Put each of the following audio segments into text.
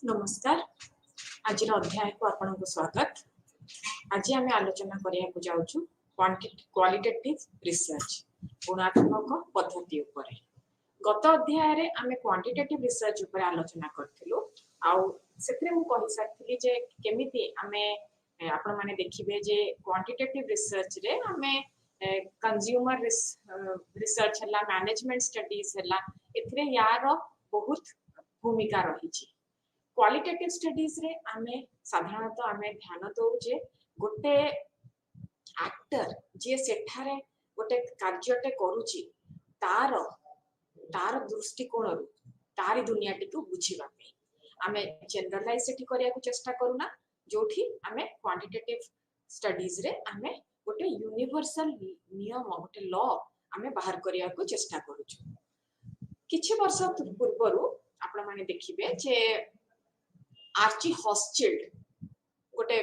नमस्कार। आज अध्याय को आपन को स्वागत। आज आम आलोचना करने जाऊँ क्वालिटेटिव रिसर्च गुणात्मक पद्धति उपरे। गत अध्याय रे आम क्वांटिटेटिव रिसर्च उपरे आलोचना करथिलु आउ सेतरे मु कहि सारथिली जे केमिति आमे आपण माने देखिबे जे क्वांटिटेटिव रिसर्च रे आमे कंज्यूमर रिसर्च हला मैनेजमेंट स्टडीज हला एथरे यार बहुत भूमिका रही छी। क्वालिटेटिव स्टडीज रे आमे साधारणतः आमे ध्यान दउ जे गोटे एक्टर जे सेठारे गोटे कार्यटे करूची तार तार दृष्टिकोण रु तारी दुनियाटी को बुझीबा पे आमे जनरलाइज सेठी करिया को चेष्टा करूना जोठी आमे क्वांटिटेटिव स्टडीज रे आमे गोटे यूनिवर्सल नियम गोटे लॉ आमे बाहर करिया को चेष्टा करूछु। किछि वर्ष पूर्वरु आपण माने देखिबे जे आर्ची हॉस्चिल्ड गोटे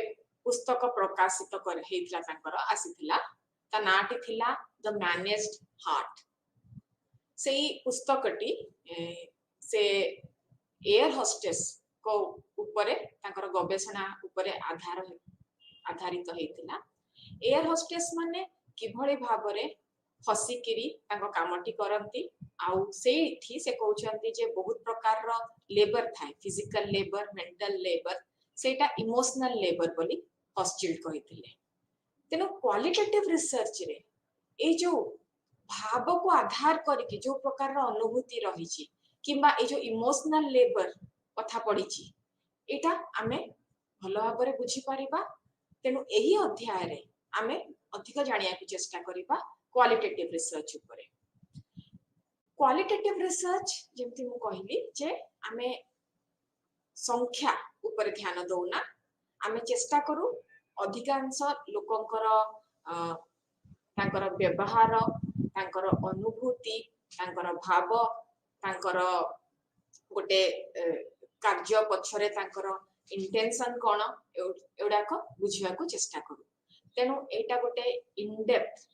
पुस्तक प्रकाशित कर हेतला तांकर आसीथिला ता नाटी थिला द मैनेज्ड हार्ट। सेई पुस्तकटी से एयर होस्टेस को ऊपरे तांकर गवेषणा ऊपरे आधारित हेतिला। एयर होस्टेस माने किभଳି भाबरे हसिकिरी तांको कामटी करंती आउ सेठी से कहउछंती जे बहुत प्रकार रो लेबर थाए फिजिकल लेबर मेंटल लेबर सेटा इमोशनल लेबर बोली हॉस्चिल्ड कहिथिले। तेनो क्वालिटेटिव रिसर्च रे ए जो भाव को आधार करके जो प्रकार अनुभूति रही किंबा ए जो इमोशनल लेबर कथा पड़ी एटा आमे भल भाव बुझी पारिबा। तेनु एही अध्याय रे आमे अधिक जानिया की चेष्टा करिबा क्वालिटेटिव रिसर्च उपरे। क्वालिटेटिव रिसर्च जेमति मु कहली जे आमे संख्या उपरे ध्यान दउना आमे चेष्टा करू अधिकांश लोकंकर तांकर व्यवहार तांकर अनुभूति तांकर भाव तांकर गोटे कार्य पछरे तांकर इंटेंशन कोन एउडा को बुझिया को चेष्टा करू। तेनु एटा गोटे इन डेप्थ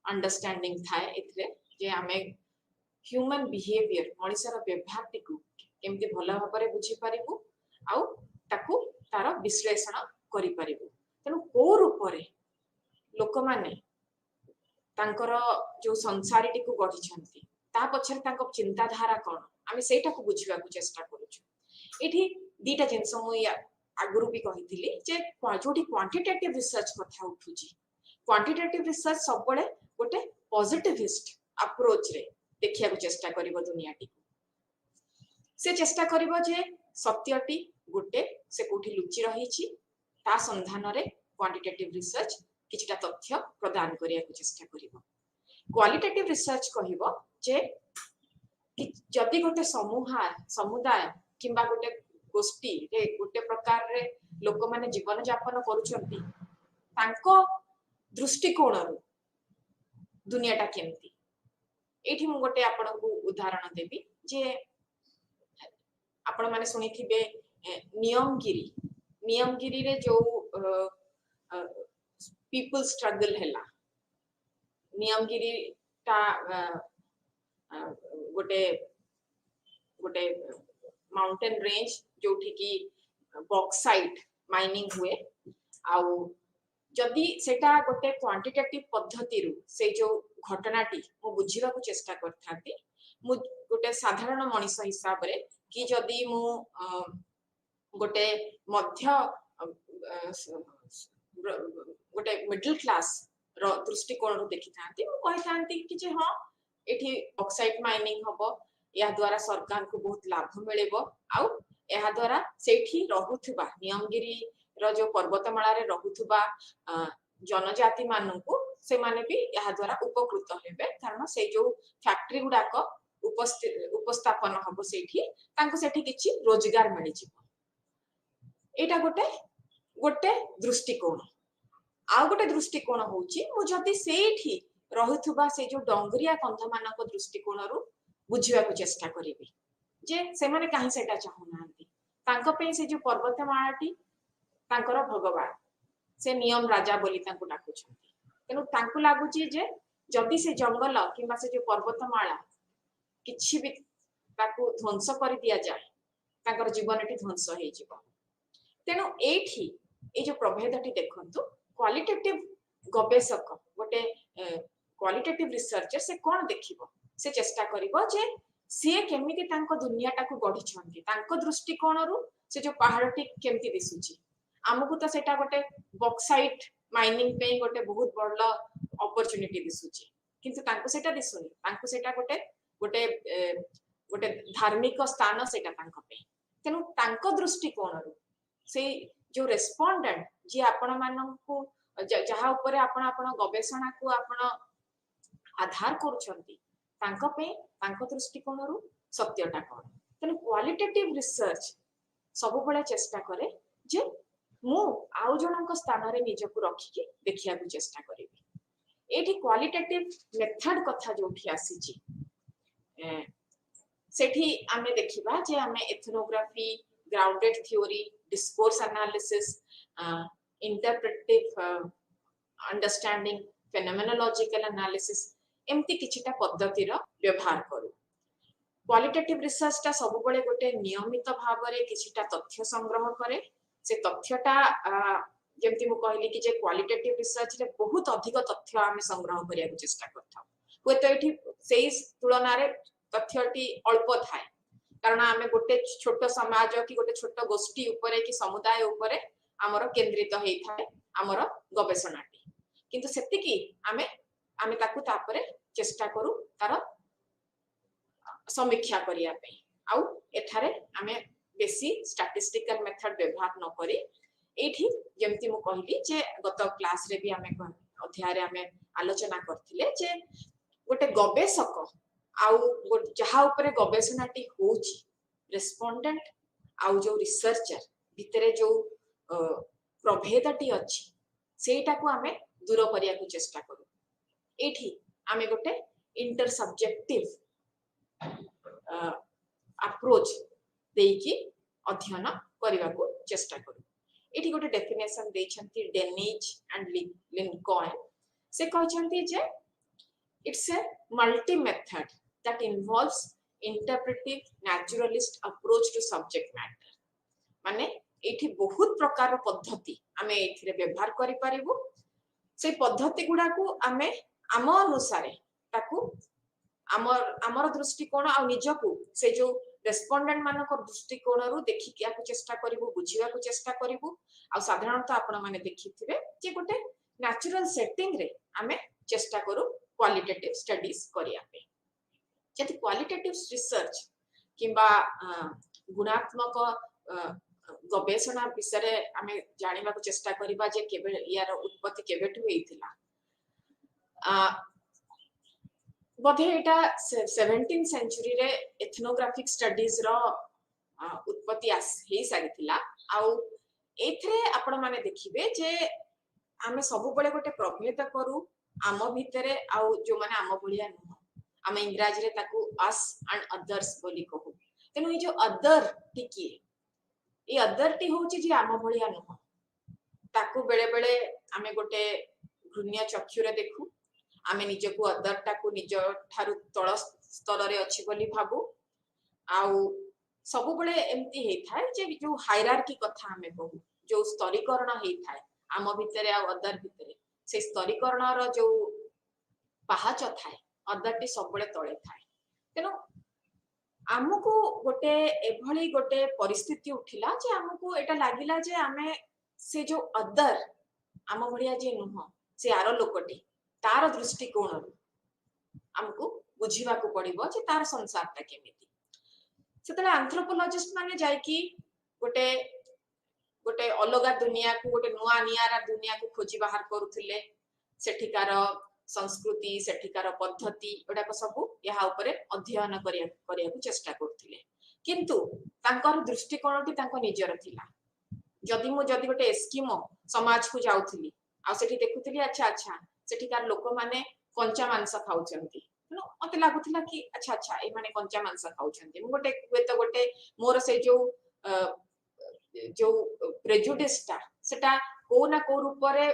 अंडरस्टैंडिंग थाए इथले जे आमे ह्यूमन बिहेवियर मनिसर व्यवहार को केमति भल भाव रे बुझी पारिबु आउ ताकू तार विश्लेषण करि पारिबु। तेनु को रूप रे लोक माने तांकर जो संसारीटी को गढ़ी छंती ता पछरे तांको चिंताधारा कोन आमे सेटा को बुझिबा को चेष्टा करूछु। एठी दीटा जिंस मु आगुरु भी कहिथिली जे जोठी क्वांटिटेटिव रिसर्च कथा उठुची क्वांटिटेटिव रिसर्च सब बळे गोटे पॉजिटिविस्ट अप्रोच रे देखिया को चेष्टा करिवो दुनियाटी को। से चेष्टा करिवो जे सत्यटी गोटे से कोठी लुचि रहिछि ता संधान रे क्वांटिटेटिव रिसर्च किछटा तथ्य प्रदान करिया को चेष्टा करिवो। क्वालिटेटिव रिसर्च कहिवो जे जदि गोटे समुदाय किंबा गोटे गोष्ठी रे गोटे प्रकार रे लोक माने जीवन यापन करूछंती तांको दृष्टिकोण रु दुनियाटा केमती। एठी मु गोटे आपण को उदाहरण देबी जे आपण माने सुनिथिबे नियमगिरी रे जो पीपल स्ट्रगल हैला नियमगिरी ता गोटे गोटे माउंटेन रेंज जोठी की बॉक्साइट माइनिंग हुए आउ जदि सेटा गोटे क्वांटिटेटिव पद्धति रु से जो घटनाटी मु बुझिबा को चेष्टा करथाती मु गोटे साधारण मनिष हिसाब रे कि जदि मु गोटे मध्य गोटे मिडिल क्लास रो दृष्टिकोण रु देखि थांती मु कहि थांती कि जे हां एठी बॉक्साइट माइनिंग हबो या द्वारा सरकार को बहुत लाभ मिलेबो आउ या द्वारा सेठी रहुथबा नियमगिरी रो जो पर्वतमाला रे रहुथबा जनजाति माननकु से माने भी या द्वारा उपकृत हेबे कारण से जो फैक्ट्री गुडा को उपस्थापन हबो सेठी तांको सेठी किछि रोजगार मिलि जिवो। एटा गोटे दृष्टिकोण आ गोटे दृष्टिकोण होउची मु जदि सेठी रहुथबा से जो डंगरिया कंध मानको दृष्टिकोण रु बुझिबा को चेष्टा करिबी जे से माने काहे सेटा चाहू नांती तांको पे से जो पर्वतमालाटी तांकर भगवान से नियम राजा बोली तांको डाकु छथि। तेनु तांको लागुची जे जदि से जंगल किबा से जो पर्वतमाला किछि भी ताकू ध्वंस कर दिया जाए तांकर जीवनटी ध्वंस हो जिवो तेणु एठी ए जो प्रभेदटी देखंतु क्वालिटेटिव गवेषक गोटे क्वालिटेटिव रिसर्चर से कोन देखिबो से चेष्टा करिवो जे सी केमिति तांको दुनियाटा को गढी छंती तांको दृष्टिकोणरू से जो पहाड़टी केमिति दिसुची आमको तो सेटा गोटे बॉक्साइट माइनिंग पे गोटे बहुत बड़ अपॉर्चुनिटी दिसुची किंतु तांको सेटा दिसुनी तांको सेटा गोटे गोटे गोटे धार्मिक स्थान सेटा तांको पे तेनु तांको दृष्टिकोणरू से जो रेस्पोंडेंट जे आपण माननकु जहा ऊपर आपण आपण गवेषणा को आपण आधार करूछंती तांको पे तांको दृष्टिकोणरू सत्यटा कोन तेनु क्वालिटेटिव रिसर्च सब बळे चेष्टा करे जे मु आउ जनक स्थान रे निजकु रखिके देखिया को चेष्टा करिवि एठी क्वालिटेटिव मेथड कथा जोठी आसीची सेठी आमे देखिबा जे आमे ethnography grounded theory discourse analysis interpretive understanding phenomenological analysis एमती किछिटा पद्धति रो व्यवहार करू क्वालिटेटिव रिसर्च ता सब बळे गोटे नियमित भाबरे किछिटा तथ्य संग्रह करे से तथ्यटा जेमती मु कहली कि जे क्वालिटेटिव रिसर्च रे बहुत अधिक तथ्य आमे संग्रह करिया चेष्टा करथाउ होय तो एठी सेही तुलना रे तथ्यटी अल्प थाए कारण आमे गोटे छोट समाज कि गोटे छोट गोष्ठी ऊपर कि समुदाय ऊपर हमर केंद्रित हेई थाए हमर गवेषणाटी किंतु सेति कि आमे आमे ताकू तापरे चेष्टा करू तार समीक्षा करिया पे आउ एठारे आमे बेसी स्टैटिस्टिकल मेथड व्यवहार न करी एठी जेमती मु कहली जे गत क्लास रे भी आमे अध्याय रे आमे आलोचना करथिले जे गोटे गवेषक आउ जहा ऊपर गवेषणाटी होची रेस्पोंडेंट आउ जो रिसर्चर भितरे जो प्रभेदटी अछि सेटा को आमे दूर करिया को चेष्टा करू एठी आमे गोटे इंटर सब्जेक्टिव अप्रोच देकी अध्ययन करबा को चेष्टा करू एठी गोटे डेफिनेशन देछंती डेनिज एंड लिंकॉन से कहछंती जे it's a multi method that involves interpretive naturalist approach to subject matter माने एठी बहुत प्रकार पद्धति आमे एथिरे व्यवहार करि परिबु से पद्धति गुडा को आमे आम अनुसार ताकू आमर दृष्टिकोण आ निजकू से जो रेस्पोंडेंट मानक दृष्टिकोण रु देखि किया को चेष्टा करिवु बुझिया को चेष्टा करिवु आ साधारणतः आपण माने देखिथिबे जे गोटे नेचुरल सेटिंग रे आमे चेष्टा करू क्वालिटेटिव स्टडीज करिया पे जति क्वालिटेटिव रिसर्च किबा गुणात्मक गवेषणा विषय आमे जानिबा को चेष्टा करिबा जे केबे यार उत्पत्ति केबेठु हेइथिला बोधे एटा 17th सेंचुरी रे एथनोग्राफिक स्टडीज रो उत्पत्ति हे सारिथिला आउ एथरे आपण माने देखिबे जे आमे सब बळे गोटे प्रभेद करू आम भितरे आउ जो माने आम भलिया न आमे इंग्रजी रे ताकू अस एंड अदर्स बोली कहू तेनु ई जो अदर टिकी ई अदर टी होची जे आम भलिया न ताकू बेले बेले आमे गोटे घृण्य चक्षु रे देखू आमे निजको अदरटा को निज ठारु तळ स्तर रे अछि बोली भाबू आउ सब बळे एम्ति हेइ थाय जे जो हायरार्की कथा आमे कहू जो स्तरीकरण हेइ थाय आम भितरे आ अदर भितरे से स्तरीकरण रो जो पहाच थाय अदरटी सब बळे तळे थाय तेनो आमको गोटे एभली गोटे परिस्थिति उठिला जे आमको एटा लागिला जे आमे से जो अदर आम भलिया जे नुह से आरो लोकटी तार दृष्टिकोण हमको बुझीवा को पड़िबो जे तार संसारटा केमिति सेतले एंथ्रोपोलॉजिस्ट माने जाय कि गोटे गोटे अलगा दुनिया को गोटे नुआ नियारा दुनिया को खोजी बाहर करूथिले सेठिकार संस्कृति सेठिकार पद्धति एडा को सब यहा ऊपर अध्ययन करिया को चेष्टा करथिले किंतु तांकर दृष्टिकोणटी तांको निजर थिला जदि गोटे एस्किमो समाज को जाउथिली आ सेठी देखुथिली अच्छा अच्छा सेठिकार लोक माने कंचा मांस खाउचंती मते लागुथिला कि अच्छा अच्छा ए माने कंचा मांस खाउचंती मु गोटे मोर से जो प्रेजुडिसटा सेटा को ना को रूप रे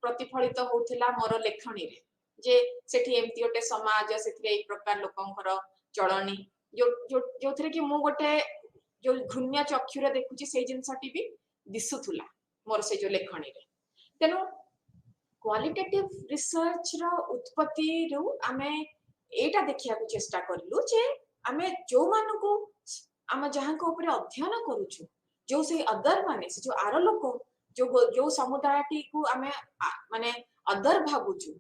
प्रतिफलित होउथिला मोर लेखनी रे जे सेठी एमती गोटे समाज सेठी ए प्रकार लोकंकर चलनी जो जो जोथरे कि मु गोटे जो घृण्य चक्षुरे देखुची से जिनसटी भी दिसुथुला मोर से जो लेखनी रे तेनु क्वालिटेटिव रिसर्च रो उत्पत्ति रु आमे एटा देखिया को चेष्टा करलु जे आमे जो मानको आम जहाँ को ऊपर अध्ययन करूछु जो से अदर माने से जो आर लोक जो समुदायटी को आमे माने अदर भाबुछु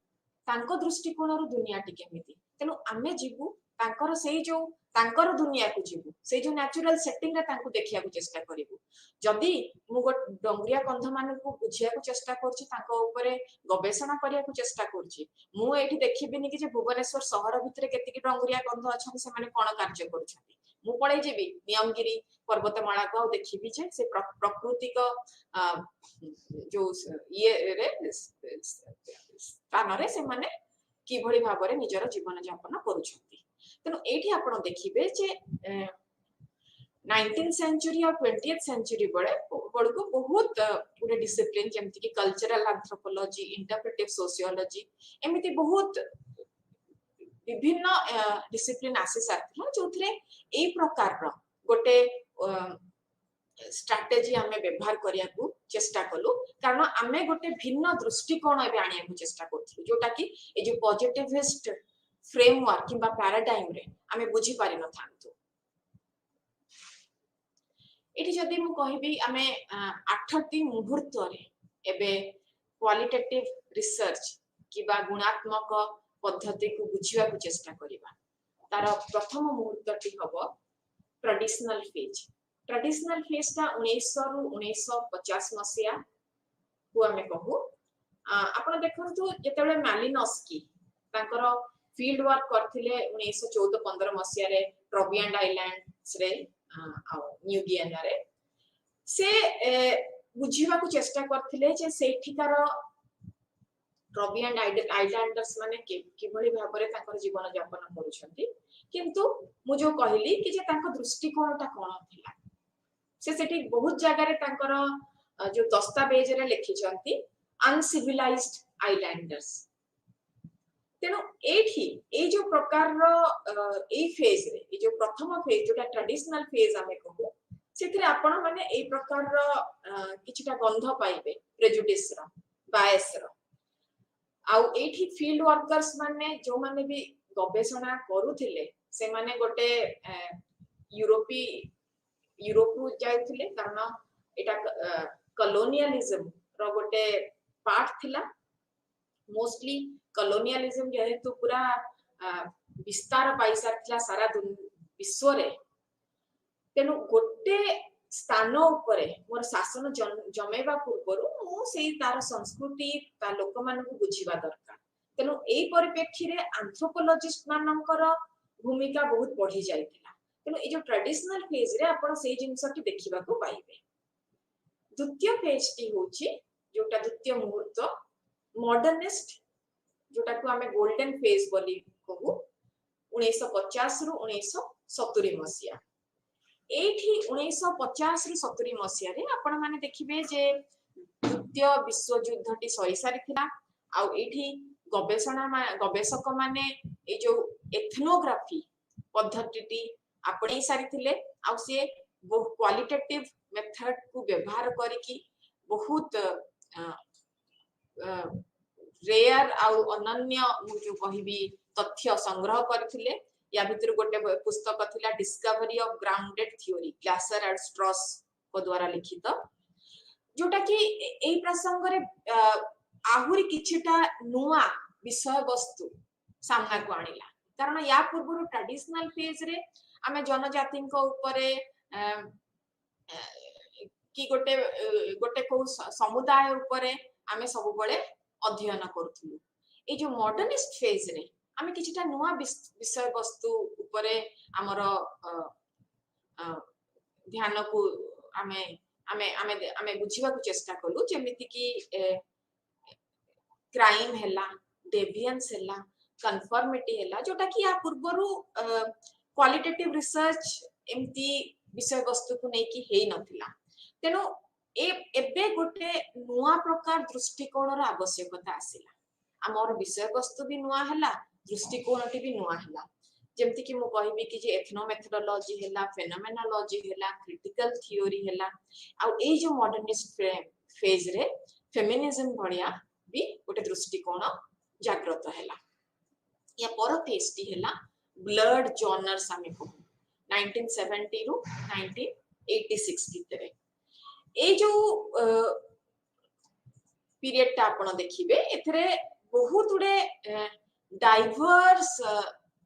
तांको दृष्टिकोण रु दुनिया टी केमिति तेनु आमे जीवु तांकर सेई जो तांकर दुनिया को जीवु से जो नेचुरल सेटिंग रे तांको देखिया को चेष्टा करिवु जदी मु गो डंगरिया कंध मान को बुझिया को चेष्टा करछि तांको ऊपर गवेषणा करिया को चेष्टा करछि मु एठी देखिबिनी कि जे भुवनेश्वर शहर भितरे केतिकी डंगरिया कंध अछन से माने कोन कार्य करूछथि मु पळै जेबी नियमगिरी पर्वतमाला को देखिबी जे से प्रकृति को जो ये रे स्थान रे से माने कि भली भाबरे निजर जीवन यापन करूछथि तेनु एठी आपण देखिबे जे 19th सेंचुरी और 20th सेंचुरी बड़को बहुत गुटे डिसिप्लिन जेमति कि कल्चरल एंथ्रोपोलॉजी इंटरप्रेटिव सोशियोलॉजी एमिति बहुत विभिन्न डिसिप्लिन आसी सारथिला जोथरे एई प्रकार रो गोटे स्ट्रैटेजी हमें व्यवहार करिया को चेष्टा कलु कारण आमे गोटे भिन्न दृष्टिकोण एबे आनिया को चेष्टा करथि जोटा कि ए जो पॉजिटिविस्ट फ्रेमवर्क किबा पैराडाइम रे आमे बुझी पारि न थांतु एठी जदी मु कहिबी आमे 8टी मुहूर्त रे एबे क्वालिटेटिव रिसर्च किबा गुणात्मक पद्धति को बुझिया को चेष्टा करिबा तार प्रथम मुहूर्तटी हबो ट्रेडिशनल फेज ता 1900 रु 1950 मसिया को आमे कहू आपण देखंतु जेतेबे मालिनस्की तांकर फील्ड वर्क करथिले 1914-15 मसिया रे ट्रोबियन आइलैंड्स रे आ न्यू गियाना रे से बुझिबा को चेष्टा करथिले जे सेठिकार ट्रोबियन आइलैंडर्स माने कि भली भाबरे तांकर जीवन यापन करूछंती किंतु मु जो कहली कि जे तांकर दृष्टिकोणटा कोन थिला से सेठी बहुत जगह रे तांकर जो दस्तावेज रे लिखिछंती अनसिविलाइज्ड आइलैंडर्स तेनो एठी ए जो प्रकार रो ए फेज रे ए जो प्रथम फेज जोटा ट्रेडिशनल फेज आमे कहू सेथिरे आपण माने ए प्रकार रो किछटा गंध पाइबे प्रेजुडिस रो बायस रो आउ एठी फील्ड वर्कर्स माने जो माने भी गवेषणा करूथिले से माने गोटे यूरोप जायथिले कारण एटा कॉलोनियलिज्म रो गोटे पार्ट थिला मोस्टली कॉलोनियलिज्म जेहेतु पूरा विस्तार पाई सारथिला सारा विश्व रे तेनु गोटे स्थान उपरे मोर शासन जमेबा पूर्वरु मु सेई तार संस्कृति ता लोक मान को बुझिबा दरकार तेनु एई परिप्रेक्षी रे एंथ्रोपोलॉजिस्ट मानकर भूमिका बहुत बढ़ी जायतिला तेनु ए जो ट्रेडिशनल फेज रे आपण सेई जिंसटी देखिबा को पाइबे द्वितीय फेज टी होची जोटा द्वितीय मुहूर्त मॉडर्निस्ट जोटा को हमें गोल्डन फेज बोली कहू 1950 रु 1970 मसिया एठी 1950 रु 70 मसिया रे आपण माने देखिबे जे द्वितीय विश्व युद्ध टी सही सारिथिला आ एठी गवेषक माने ए जो एथनोग्राफी पद्धति अपने सारिथिले आ से क्वालिटेटिव मेथड को व्यवहार करिकी बहुत रेयर आ अनन्य जो कहिबी तथ्य संग्रह करथिले या भीतर गोटे पुस्तक थिला discovery of grounded theory Glaser and Strauss को द्वारा लिखित जोटा कि एई प्रसंग रे आहुरी किछटा नुआ विषय वस्तु सामना को आनिला कारण या पूर्व ट्रेडिशनल फेज रे आमे जनजाति को ऊपरे कि गोटे को समुदाय ऊपरे आमे सब बळे अध्ययन करथुलु ए जो मॉडर्निस्ट फेज रे आमे किछटा नुआ विषय वस्तु ऊपरे हमर ध्यान को आमे आमे आमे आमे बुझिबा को चेष्टा कलु जेमिति कि क्राइम हैला डेवियंस हैला कन्फर्मिटी हैला जोटा कि या पूर्वरु क्वालिटेटिव रिसर्च एमती विषय वस्तु को नै कि हेई नथिला तेनो एबे गोटे नुआ प्रकार दृष्टिकोण रा आवश्यकता आसिला हमर विषय वस्तु भी नुआ हैला दृष्टिकोणटी भी नुआ हैला जेमति कि मु कहबी कि जे एथनोमेथोडोलॉजी हैला फेनोमेनोलॉजी हैला क्रिटिकल थ्योरी हैला आ ए जो मॉडर्निस्ट फेज रे फेमिनिज्म भलिया भी गोटे दृष्टिकोण जागृत हैला या पर फेज टी हैला ब्लड जॉनर्स आमे को 1970 रु 1986 भितरे ए जो पीरियड ता आपण देखिबे एथरे बहुत गुडे डाइवर्स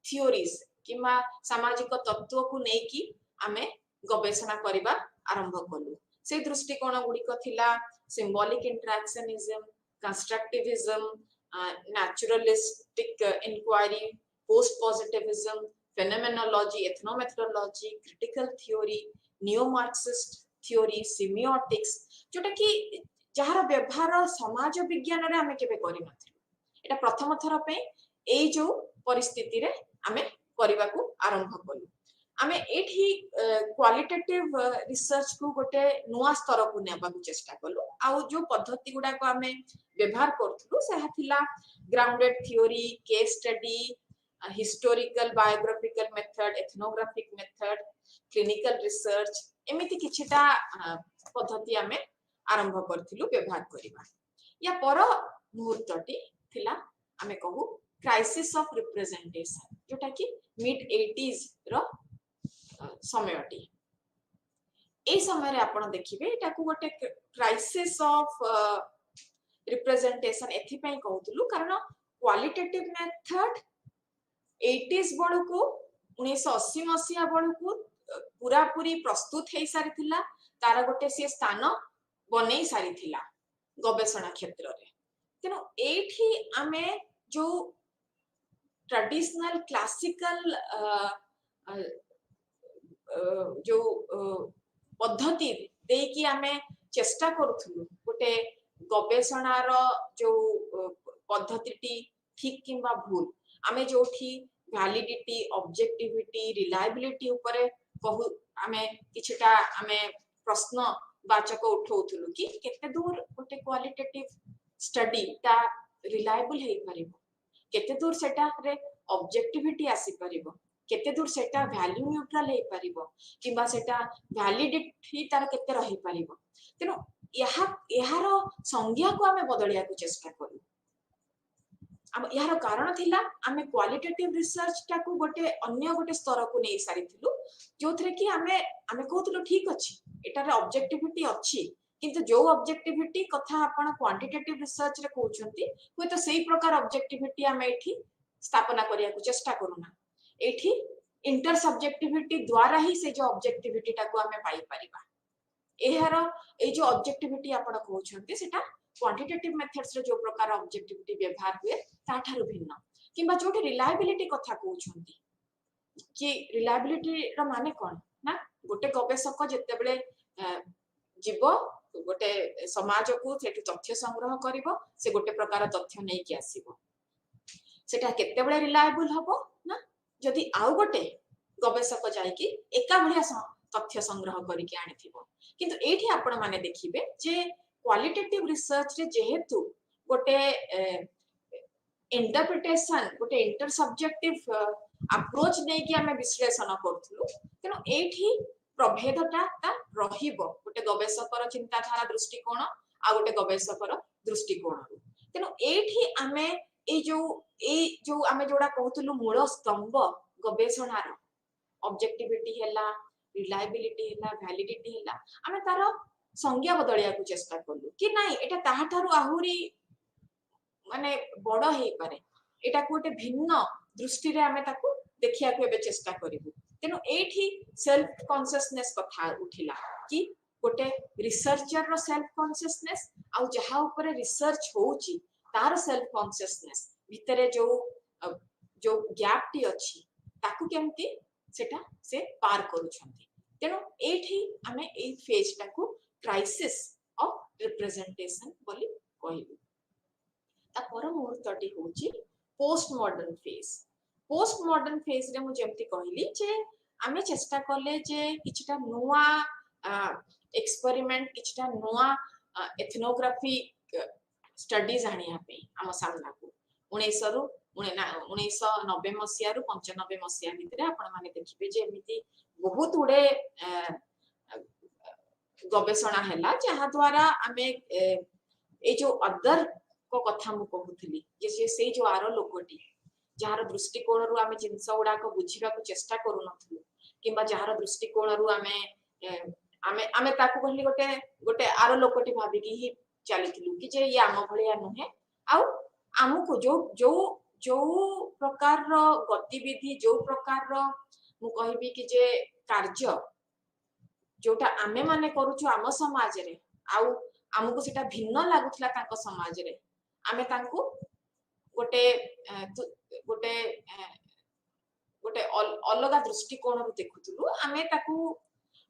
थियोरीज किमा सामाजिक तत्व को नै कि आमे गवेषणा करिबा आरंभ कलु से दृष्टिकोण गुडी को थिला symbolic interactionism constructivism naturalistic inquiry post positivism phenomenology ethnomethodology critical theory neo marxist theory semiotics जोटा कि जहार व्यवहार समाज विज्ञान रे आमे केबे करि नथिलु एटा प्रथम थर पे ए जो परिस्थिति रे आमे करिबा को आरंभ कलु आमे एठी क्वालिटेटिव रिसर्च को गोटे नुआ स्तर को नेबा को चेष्टा कलु आ जो पद्धति गुडा को आमे व्यवहार करथलु से थिला grounded theory case study historical biographical method ethnographic method clinical research एमिति किछिटा पद्धति आमे आरंभ करथिलु व्यवहार करिबा या पर मुहूर्तटी थिला आमे कहू क्राइसिस ऑफ रिप्रेजेंटेशन जोटा कि मिड 80s रो समयटी ए समय रे आपण देखिबे एटा को गोटे क्राइसिस ऑफ रिप्रेजेंटेशन एथि पई कहउतलु कारण क्वालिटेटिव मेथड 80s बळु को 1980 मसिया बळु को पूरा पूरी प्रस्तुत हे सारी थिला तार गोटे से स्थान बनै सारी थिला गवेषणा क्षेत्र रे तेनो एठी आमे जो ट्रेडिशनल क्लासिकल जो पद्धति दे कि आमे चेष्टा करूथलु गोटे गवेषणार जो पद्धतिटी ठीक किंबा भूल आमे जोठी वैलिडिटी ऑब्जेक्टिविटी रिलायबिलिटी ऊपर कहू आमे किछटा आमे प्रश्न वाचक उठौथलु कि केते दूर गोटे क्वालिटेटिव स्टडी ता रिलायबल हे परिबो केते दूर सेटा रे ऑब्जेक्टिविटी आसी परिबो केते दूर सेटा वैल्यू न्यूट्रल हे परिबो किबा सेटा वैलिडिटी तार केते रही परिबो तेनो यार संज्ञा को आमे बदलिया को चेष्टा करू अब यार कारण थिला आमे क्वालिटेटिव रिसर्च टा को गोटे अन्य गोटे स्तर को नै सारिथिलु जोथरे कि आमे कहतलु ठीक अछि एटा रे ऑब्जेक्टिविटी अछि किंतु जो ऑब्जेक्टिविटी कथा आपण क्वांटिटेटिव रिसर्च रे कहउछंती होय तो सेही प्रकार ऑब्जेक्टिविटी आमे एठी स्थापना करिया को चेष्टा करूना एठी इंटर सब्जेक्टिविटी द्वारा ही से जो ऑब्जेक्टिविटी टा को आमे पाई परिबा एहार ए जो ऑब्जेक्टिविटी आपण कहउछंती सेटा क्वांटिटेटिव मेथड्स रे जो प्रकार ऑब्जेक्टिविटी व्यवहार हुए ताठारु भिन्न किंबा जोटी रिलायबिलिटी कथा कहउछंती कि रिलायबिलिटी रो माने कोन ना गोटे गवेषक जेते बेले जीव गोटे समाज को सेठी तथ्य संग्रह करिवो से गोटे प्रकार तथ्य नै कि आसीबो सेटा केते बेले रिलायबल हबो ना जदि आउ गोटे गवेषक जाय कि एका भलिया तथ्य संग्रह करिके आनिथिबो किंतु एठी आपण माने देखिबे जे क्वालिटेटिव रिसर्च रे जेहेतु गोटे इंटरप्रिटेशन गोटे इंटर सब्जेक्टिव अप्रोच नै कि हमें विश्लेषण करथलु तेनो एठी प्रभेदटा ता रहिबो गोटे गवेषकर चिंताधारा दृष्टिकोण आ गोटे गवेषकर दृष्टिकोण तेनो एठी हमें ए जो हमें जोडा कहथलु मूल स्तंभ गवेषणार ऑब्जेक्टिविटी हैला रिलायबिलिटी हैला वैलिडिटी हैला हमें तार संज्ञा बदलिया को चेष्टा करलु कि नाही एटा ताहाठारु आहुरी माने बड़ हे पारे एटा कोटे भिन्न दृष्टि रे हमें ताको देखिया को एबे चेष्टा करिबु तेनो एठी सेल्फ कॉन्शियसनेस कथा उठिला कि गोटे रिसर्चर रो सेल्फ कॉन्शियसनेस आ जहा ऊपर रिसर्च होउची तार सेल्फ कॉन्शियसनेस भितरे जो गैप टी अछि ताकू केमती सेटा से पार करूछंती तेनो एठी हमें ए फेज टाकू क्राइसिस ऑफ रिप्रेजेंटेशन बोली कहबू ता पर मुहूर्तटी होची पोस्ट मॉडर्न फेज रे मु जेमती कहली जे आमे चेष्टा करले जे किछटा नुवा एक्सपेरिमेंट किछटा नुवा एथनोग्राफी स्टडीज आनिया पे हम सामना को 1900 रु 1990 मसीह रु 95 मसीहा भितर आपण माने देखिबे जे एमिति बहुत गुडे गवेषणा हैला जहा द्वारा आमे ए जो अदर को कथा मु कहूथली जे से जो आरो लोकटी जहार दृष्टिकोण रु आमे जिंस उडा को बुझिबा को चेष्टा करू नथलु किबा जहार दृष्टिकोण रु आमे आमे आमे ताको कहली गोटे गोटे आरो लोकटी भाबी कि ही चलिथिलु कि जे ये आम भलिया नुहे आउ आमुको जो जो जो प्रकार रो गतिविधि जो प्रकार रो मु कहबी कि जे कार्य जोटा आमे माने करूछु आम समाज रे आउ आमुको सेटा भिन्न लागुथला तांको समाज रे आमे तांको गोटे गोटे गोटे अलगा दृष्टिकोण रु देखुथुलु आमे ताकू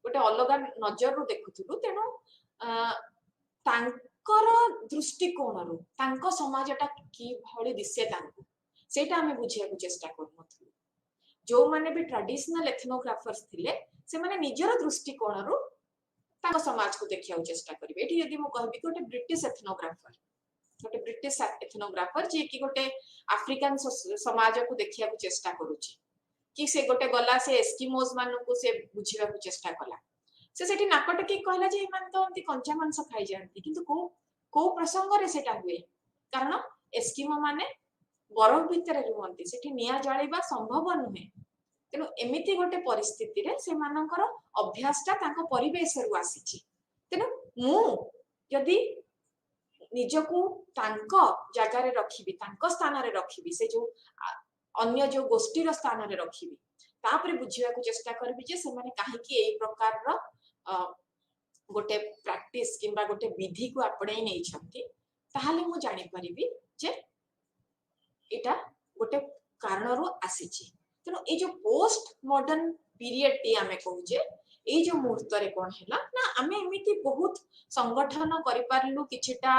गोटे अलगा नजर रु देखुथुलु तेनो तांकर दृष्टिकोण रु तांको समाजटा की भली दिसे तांको सेटा आमे बुझिया को चेष्टा करनथुलु जो माने भी ट्रेडिशनल एथनोग्राफर्स थिले से माने निजर दृष्टिकोण रु तांको समाज को देखिया को चेष्टा करिवे एठी यदि मु कहबी गोटे ब्रिटिश एथनोग्राफर जे कि गोटे अफ्रीकन समाज को देखिया को चेष्टा करूची कि से गोटे गला से एस्किमोज मानु को से बुझिबा को चेष्टा कला से सेठी नाकट की कहला जे मान तो अंति कंचा मांस खाई जानती किंतु को प्रसंग रे सेटा हुए कारण एस्किमो माने बरफ भितर रुहंती सेठी निया जळीबा संभव नुहे तेनु एमिति गोटे परिस्थिति रे से मानकर अभ्यासटा ताको परिवेश रु आसीची तेनु मु यदि निजको तांको जगह रे रखिबी तांको स्थान रे रखिबी से जो अन्य जो गोष्ठी रो स्थान रे रखिबी तापरे बुझिया को चेष्टा करबी जे से माने काहे कि एई प्रकार रो गोटे प्रैक्टिस किंबा गोटे विधि को आपणे नै छथि ताहाले मु जानि परिबी जे एटा गोटे कारण रो आसीची तेनो ए जो पोस्ट मॉडर्न पीरियड टी आमे कहूजे ए जो मुहूर्त रे कोन हैला ना आमे एमिति बहुत संगठन करि पारलु किछटा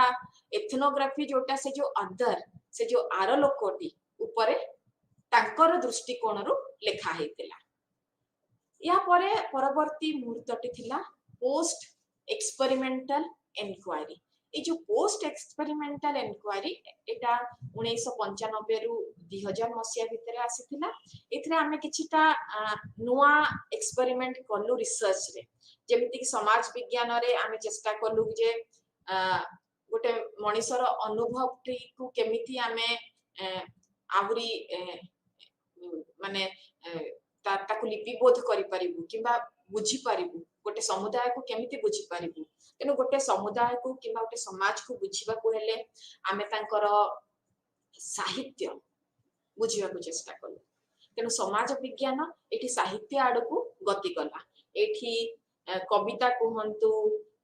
एथनोग्राफी जोटा से जो अदर से जो आरो लोकोटी ऊपरे तांकर दृष्टिकोण रु लेखा हेतिला या परे परवर्ती मुहूर्तटी थिला पोस्ट एक्सपेरिमेंटल इंक्वायरी ए जो पोस्ट एक्सपेरिमेंटल इंक्वायरी एटा 1995 रु 2000 मसिया भितरे आसीथिला एथरे आमे किछिटा नुवा एक्सपेरिमेंट करलु रिसर्च रे जेमिति कि समाज विज्ञान रे आमे चेष्टा करलु जे गोटे मनिषर अनुभव को केमिति आमे आहुरी माने ताकु लिपिबोध करि परिबु किबा बुझी परिबु गोटे समुदाय को केमिति बुझी परिबु तेनु गोटे समुदाय को किबा गोटे समाज को बुझीबा को हेले आमे तांकर साहित्य बुझीबा को चेष्टा करलु तेनु समाज विज्ञान एठी साहित्य आड़ को गति कला एठी कविता कहंतु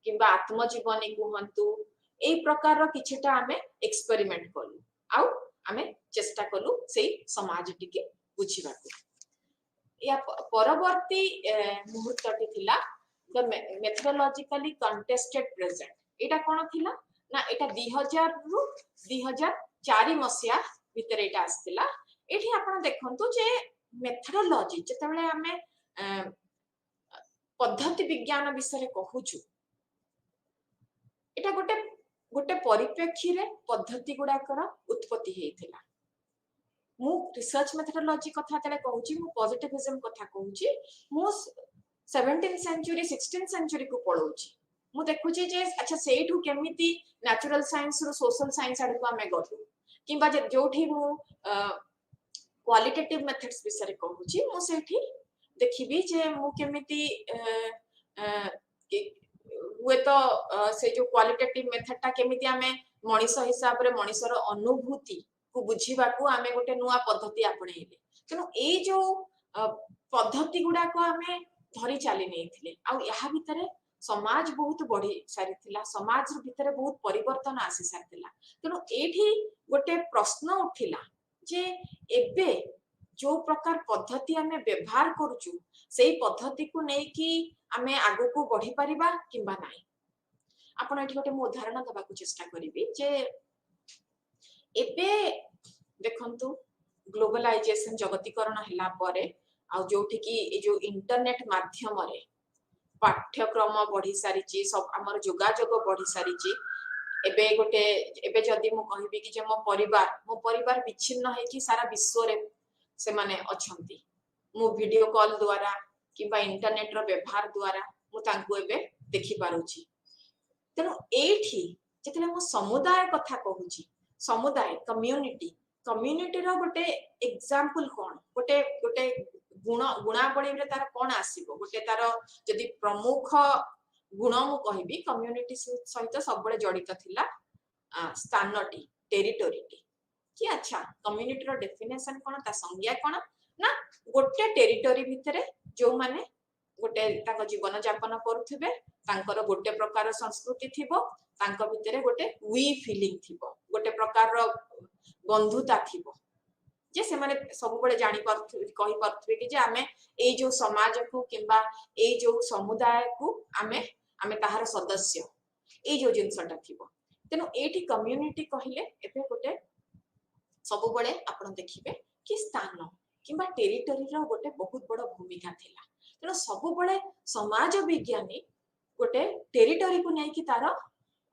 किबा आत्मजीवनी कहंतु ए प्रकार रो किछटा आमे एक्सपेरिमेंट करलु आउ आमे चेष्टा करलु सेई समाज टिके बुझीबा को या परवर्ती मुहूर्तटी थिला द मेथोडोलॉजिकली कंटेस्टेड प्रेजेंट एटा कोन थिला ना एटा 2000 रु 2004 मसिया भितर एटा आस्तिला एठी आपण देखंतु जे मेथोडोलॉजी जतबेले हमें पद्धति विज्ञान विषय कहूछु एटा गोटे गोटे परिप्रेक्षी रे पद्धति गुडा कर उत्पत्ति हेथिला मु रिसर्च मेथोडोलॉजी कथा तले कहूची मु पॉजिटिविज्म कथा कहूची मु 17th सेंचुरी 16th सेंचुरी को पढौची मु देखुची जे अच्छा सेठू केमिति नेचुरल साइंस रो सोशल साइंस आड को हमें गलु किबा जे जोठी मु क्वालिटेटिव मेथड्स विषय कहूची मु सेठी देखिबी जे मु केमिति हुए तो से जो क्वालिटेटिव मेथड ता केमिति हमें मनीष हिसाब रे मनीषर अनुभूति को बुझीबा को हमें गोटे नुआ पद्धति आपणेले तेनु ए जो पद्धति गुडा को हमें धरी चली नैथिले आ या भितरे समाज बहुत बढ़ी सारिथिला समाज भितरे बहुत परिवर्तन आसी सारिथिला तेनु एठी गोटे प्रश्न उठिला जे एबे जो प्रकार पद्धति हमें व्यवहार करूचु सेही पद्धति को नै कि हमें आगो को बढ़ी परिबा किबा नाही आपण एठी गोटे मो उदाहरण दबा को चेष्टा करिवि जे एबे देखंतु ग्लोबलाइजेशन जगतीकरण हला परे आ जोठी कि ए जो इंटरनेट माध्यम रे पाठ्यक्रम बढ़ी सारिची सब हमर जोगाजोग बढ़ी सारिची एबे गोटे एबे जदि मु कहबी कि जे मो परिवार विच्छिन्न है कि सारा विश्व रे से माने अछंती मु वीडियो कॉल द्वारा किबा इंटरनेट रो व्यवहार द्वारा मु तांको एबे देखि पारुची तेनु एठी जेतले मु समुदाय कथा कहूची समुदाय कम्युनिटी रो गोटे एग्जांपल कोन गोटे गोटे गुणावली रे तार कोन आसीबो गोटे तार जदि प्रमुख गुण मु कहबी कम्युनिटी सहित सब बळे जडित थिला स्थानटी टेरिटोरीटी कि अच्छा कम्युनिटी रो डेफिनेशन कोन ता संज्ञा कोन ना गोटे टेरिटोरी भितरे जो माने गोटे ताको जीवन यापन करूथिबे तांकर गोटे प्रकार संस्कृति थिबो तांको भितरे गोटे वी फीलिंग थिबो गोटे प्रकार रो बंधुता थिबो जे से माने सब बळे जानि परथि कहि परथि कि जे आमे ए जो समाज को किबा ए जो समुदाय को आमे ताहार सदस्य ए जो जिंसटा थिबो तेनु एठी कम्युनिटी कहिले एबे गोटे सब बळे आपण देखिबे कि स्थान किबा टेरिटोरी रो गोटे बहुत बड़ भूमिका थिला तेनु सब बळे समाज विज्ञानी गोटे टेरिटोरी को नै कि तार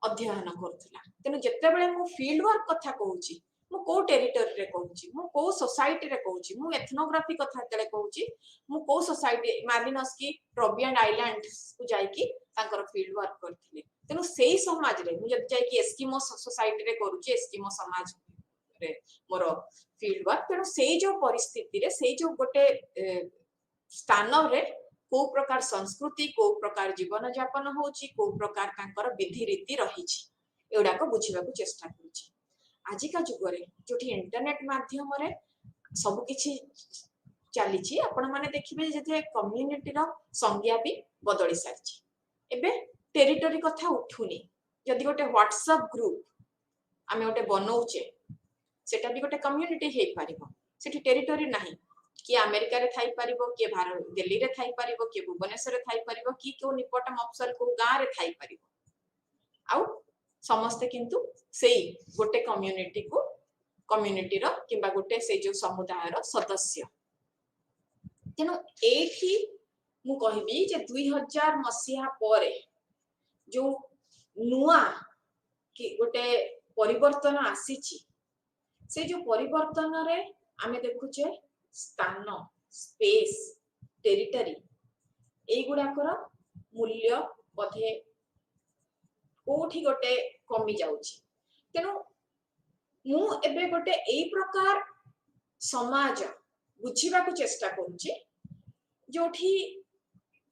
अध्ययन करथिला तेनु जत्ते बळे मु फील्ड वर्क कथा कहूची मु को टेरिटोरी रे कहूची मु को सोसाइटी रे कहूची मु एथनोग्राफी कथा तले कहूची मु को सोसाइटी मालिनस्की ट्रोबियन आइलैंड्स को जाई कि तांकर फील्ड वर्क करथिले तेनु सेही समाज रे मु जब जाई कि एस्किमो सोसाइटी रे करूची एस्किमो समाज रे मोर फील्ड वर्क तेनु सेही जो परिस्थिति रे सेही जो गोटे स्थान रे को प्रकार संस्कृति को प्रकार जीवन यापन होची को प्रकार तांकर विधि रीति रहिची एउडा को बुझिबा को चेष्टा करूची आजिका जुग रे जोठी इंटरनेट माध्यम रे सब किछि चलीची आपण माने देखिबे जे कम्युनिटी रो संज्ञा भी बदली सारची एबे टेरिटोरी कथा उठुनी जदि गोटे व्हाट्सएप ग्रुप आमे गोटे बनौचे सेटा भी गोटे कम्युनिटी हे पारिबो सेठी टेरिटोरी नाही कि अमेरिका रे थाई पारिबो कि भारत दिल्ली रे थाई पारिबो कि भुवनेश्वर रे थाई पारिबो कि को निपट मफसल को गां रे थाई पारिबो आउ समस्त किंतु सेई गोटे कम्युनिटी रो किबा गोटे से जो समुदाय रो सदस्य तेनु एठी मु कहबी जे 2000 मसिया परे जो नुआ कि गोटे परिवर्तन आसीची से जो परिवर्तन रे आमे देखुचे स्थान स्पेस टेरिटरी एई गुडाकर मूल्य बधे कोठी गोटे कमी जाउची तेनु मु एबे गोटे एई प्रकार समाज बुझिबा को चेष्टा करूची जोठी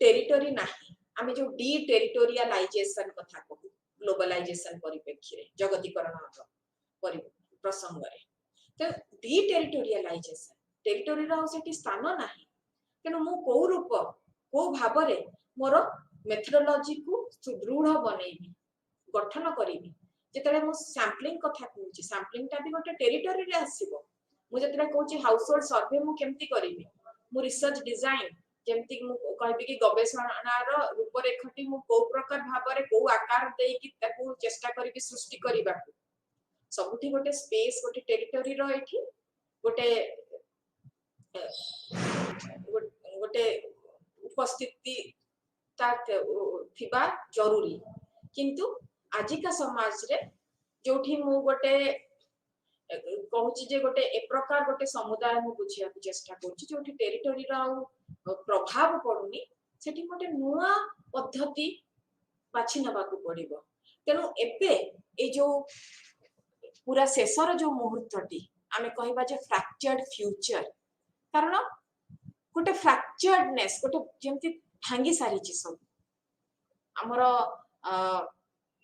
टेरिटोरी नाही आमे जो डी टेरिटोरियलाइजेशन कथा कहू ग्लोबलाइजेशन परिप्रेक्षी रे जगतीकरण प्रसंग रे तो डी टेरिटोरियलाइजेशन टेरिटोरी रो सेठी स्थान नाही तेनु मु को रूप को भाबरे मोर मेथोडोलॉजी को सुदृढ़ बनेबी गठन करिबी जेतले मु सैंपलिंग कथा कहूची सैंपलिंग ता भी गोटे टेरिटोरी रे आसीबो मु जेतले कहूची हाउस होल्ड सर्वे मु केमती करिबी मु रिसर्च डिजाइन जेमती मु कहबी कि गवेषणा रो रूपरेखटी मु को प्रकार भाबरे को आकार देई कि ताकू चेष्टा करिबी सृष्टि करिबा सबुठी गोटे स्पेस गोटे टेरिटोरी रो एठी गोटे गोटे उपस्थिति थिबा जरूरी किंतु आजिका समाज रे जोठी मु गोटे कहूची जे गोटे ए प्रकार गोटे समुदाय मु बुझिया चेष्टा करूची जोठी टेरिटोरी रो प्रभाव पडुनी सेठी गोटे नुआ पद्धति बाछि नबा को पड़िबो तेनु एबे ए जो पूरा शेषर जो मुहूर्तटी आमे कहबा जे फ्रैक्चर्ड फ्यूचर कारण गोटे फ्रैक्चर्डनेस गोटे जेमती भांगी सारिची सब हमर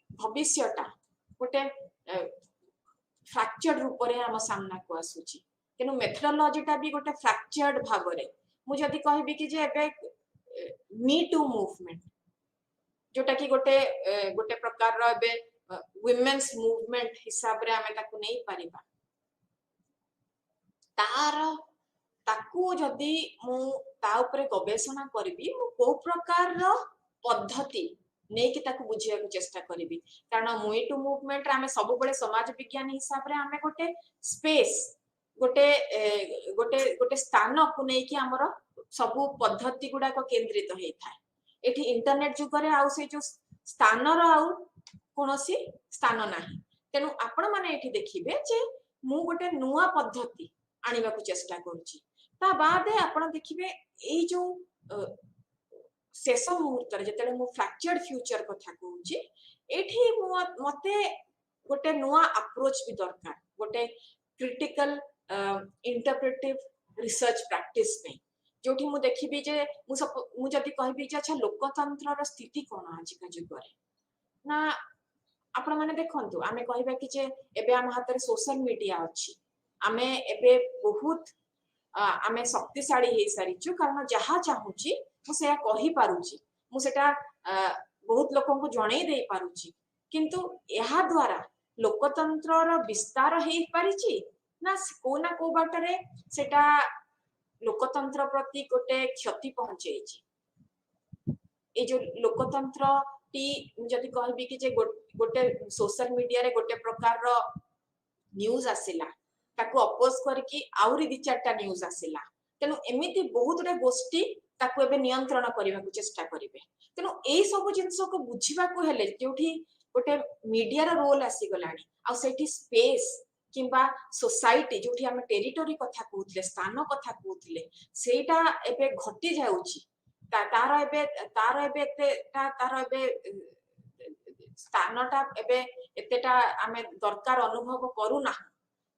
भविष्यटा गोटे फ्रैक्चर्ड रूप रे हम सामना को आसुची तेनु मेथोडोलॉजीटा भी गोटे फ्रैक्चर्ड भाव रे मु जदी कहबी कि जे एबे मी टू मूवमेंट जोटा कि गोटे गोटे प्रकार रो एबे वुमेन्स मूवमेंट हिसाब रे हमें ताकू नहीं परिबा तार ताकू जदी मु ता ऊपर गवेषणा करबी मु को प्रकार रो पद्धति नै कि ताकू बुझिया को चेष्टा करबी कारण मी टू मूवमेंट रे हमें सब बळे समाज विज्ञान हिसाब रे हमें गोटे स्पेस गोटे गोटे गोटे स्थान को नै कि हमर सब पद्धति गुडा को केंद्रित हेई थाए एठी इंटरनेट जुग रे आउ से जो स्थान रो आउ कौनसी स्थान नाही तेणु आपण माने एठी देखिबे जे मु गोटे नुआ पद्धति आनिबा को चेष्टा करूची ता बादे आपण देखिबे एई जो शेष मुहूर्त जिते मु फ्रैक्चर्ड फ्यूचर कथा कहूची एठी मते गोटे नुआ अप्रोच भी दरकार गोटे क्रिटिकल इंटरप्रेटिव रिसर्च प्रैक्टिस में जोठी मु देखिबी जे मु जदी कहबी जे अच्छा लोकतंत्र रो स्थिति कोन आज का जुग रे ना आपण माने देखंतु आमे कहबा कि जे एबे हम हाथ रे सोशल मीडिया अछि आमे एबे बहुत आमे शक्तिशाली हे सारिचु कारण जहा चाहूची मु से कहि पारुची मु सेटा बहुत लोकन को जणै दे पारुची किंतु यहा द्वारा लोकतंत्र रो विस्तार हे पारिची ना को बाटरे सेटा लोकतंत्र प्रति गोटे क्षति पहुंचेची ए जो लोकतंत्र टी जदी कहबी कि जे गोटे सोशल मीडिया रे गोटे प्रकार रो न्यूज आसिला ताको अपोज करके आउरी दि चारटा न्यूज आसिला तेनु एमिति बहुत रे गोष्ठी ताको एबे नियंत्रण करबा को चेष्टा करिवे तेनु एई सब जिंस को बुझिबा को हेले जोठी गोटे मीडिया रो रोल आसी गलानी आ सेठी स्पेस किंबा सोसाइटी जोठी हम टेरिटरी कथा कहउतले स्थान कथा कहउतले सेटा एबे घटी जाउची तार एबे स्थानटा एबे एतेटा आमे दरकार अनुभव करू ना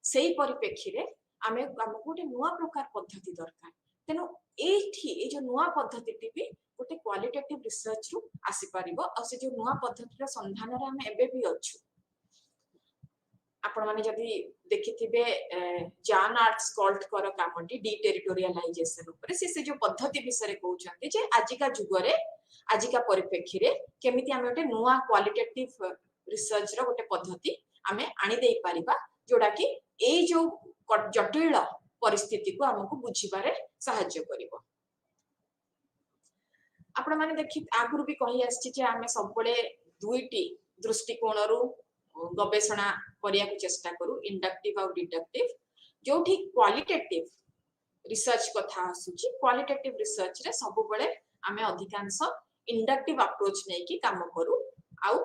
सेही परिप्रेक्षी रे आमे हमको गोटे नुआ प्रकार पद्धति दरकार तेनु एठी ए जो नुआ पद्धति भी गोटे क्वालिटेटिव रिसर्च रु आसी परिबो आ से जो नुआ पद्धति रो संधान रे आमे एबे भी अछु आपण माने जदी देखिथिबे जान आर्ट्स कॉल्ट कर कामटी डी टेरिटोरियलाइजेशन ऊपर से जो पद्धति विषय कहउछन्ते जे आजिका जुग रे आजिका परिप्रेक्षी रे केमिति आमे गोटे नुआ क्वालिटेटिव रिसर्च रो गोटे पद्धति आमे आनी देई परिबा जोडा कि ए जो जटिल परिस्थिति को हमको बुझिबारे सहायता करिवो आपण माने देखि आगुरु भी कहि आछि जे आमे सबबळे दुईटी दृष्टिकोण रु गवेषणा करिया को चेष्टा करू इंडक्टिव और डिडक्टिव जोठी क्वालिटेटिव रिसर्च कथा आसुची क्वालिटेटिव रिसर्च रे सब बळे आमे अधिकांश इंडक्टिव अप्रोच नै कि काम करू आउ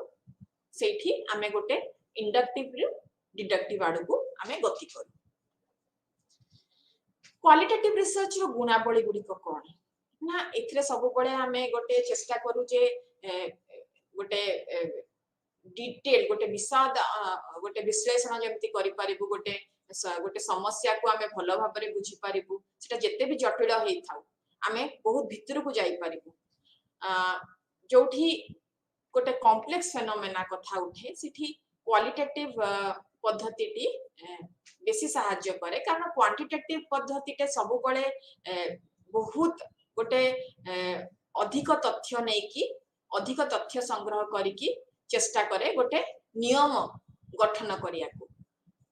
सेठी आमे गोटे इंडक्टिव रे डिडक्टिव आडू को आमे गति करू क्वालिटेटिव रिसर्च रो गुणावली गुडी को कोन ना एथरे सब बळे आमे गोटे चेष्टा करू जे गोटे डिटेल गोटे विषद गोटे विश्लेषण जेमति करि परिबु गोटे गोटे समस्या को आमे भलो भाबरे बुझी परिबु सेटा जत्ते भी जटिल हेइ थाउ आमे बहुत भितर को जाई परिबु जोठी गोटे कॉम्प्लेक्स फेनोमेना कथा उठे सिठी क्वालिटेटिव पद्धति टी बेसी सहाय्य करे कारण क्वांटिटेटिव पद्धति टे सब बळे बहुत गोटे अधिक तथ्य नै कि अधिक तथ्य संग्रह करिकि चेष्टा करे गोटे नियम गठन करिया को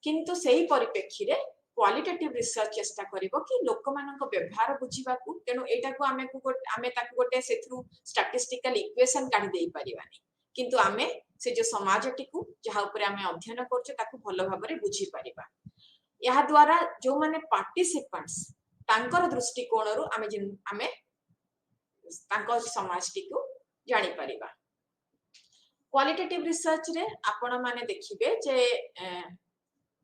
किंतु सेही परिप्रेक्षी रे क्वालिटेटिव रिसर्च चेष्टा करिवो कि लोक मानक व्यवहार बुझिबा को तेनो एटा को आमे ताकू गोटे सेथरु स्टैटिस्टिकल इक्वेशन काढी देई परिबानी किंतु आमे से जो समाजटी को जहा ऊपर आमे अध्ययन करछे ताकू भलो भाबरे बुझी परिबा या द्वारा जो माने पार्टिसिपेंट्स तांकर दृष्टिकोण रु आमे तांकर समाजटी को जानि परिबा क्वालिटेटिव रिसर्च रे आपण माने देखिबे जे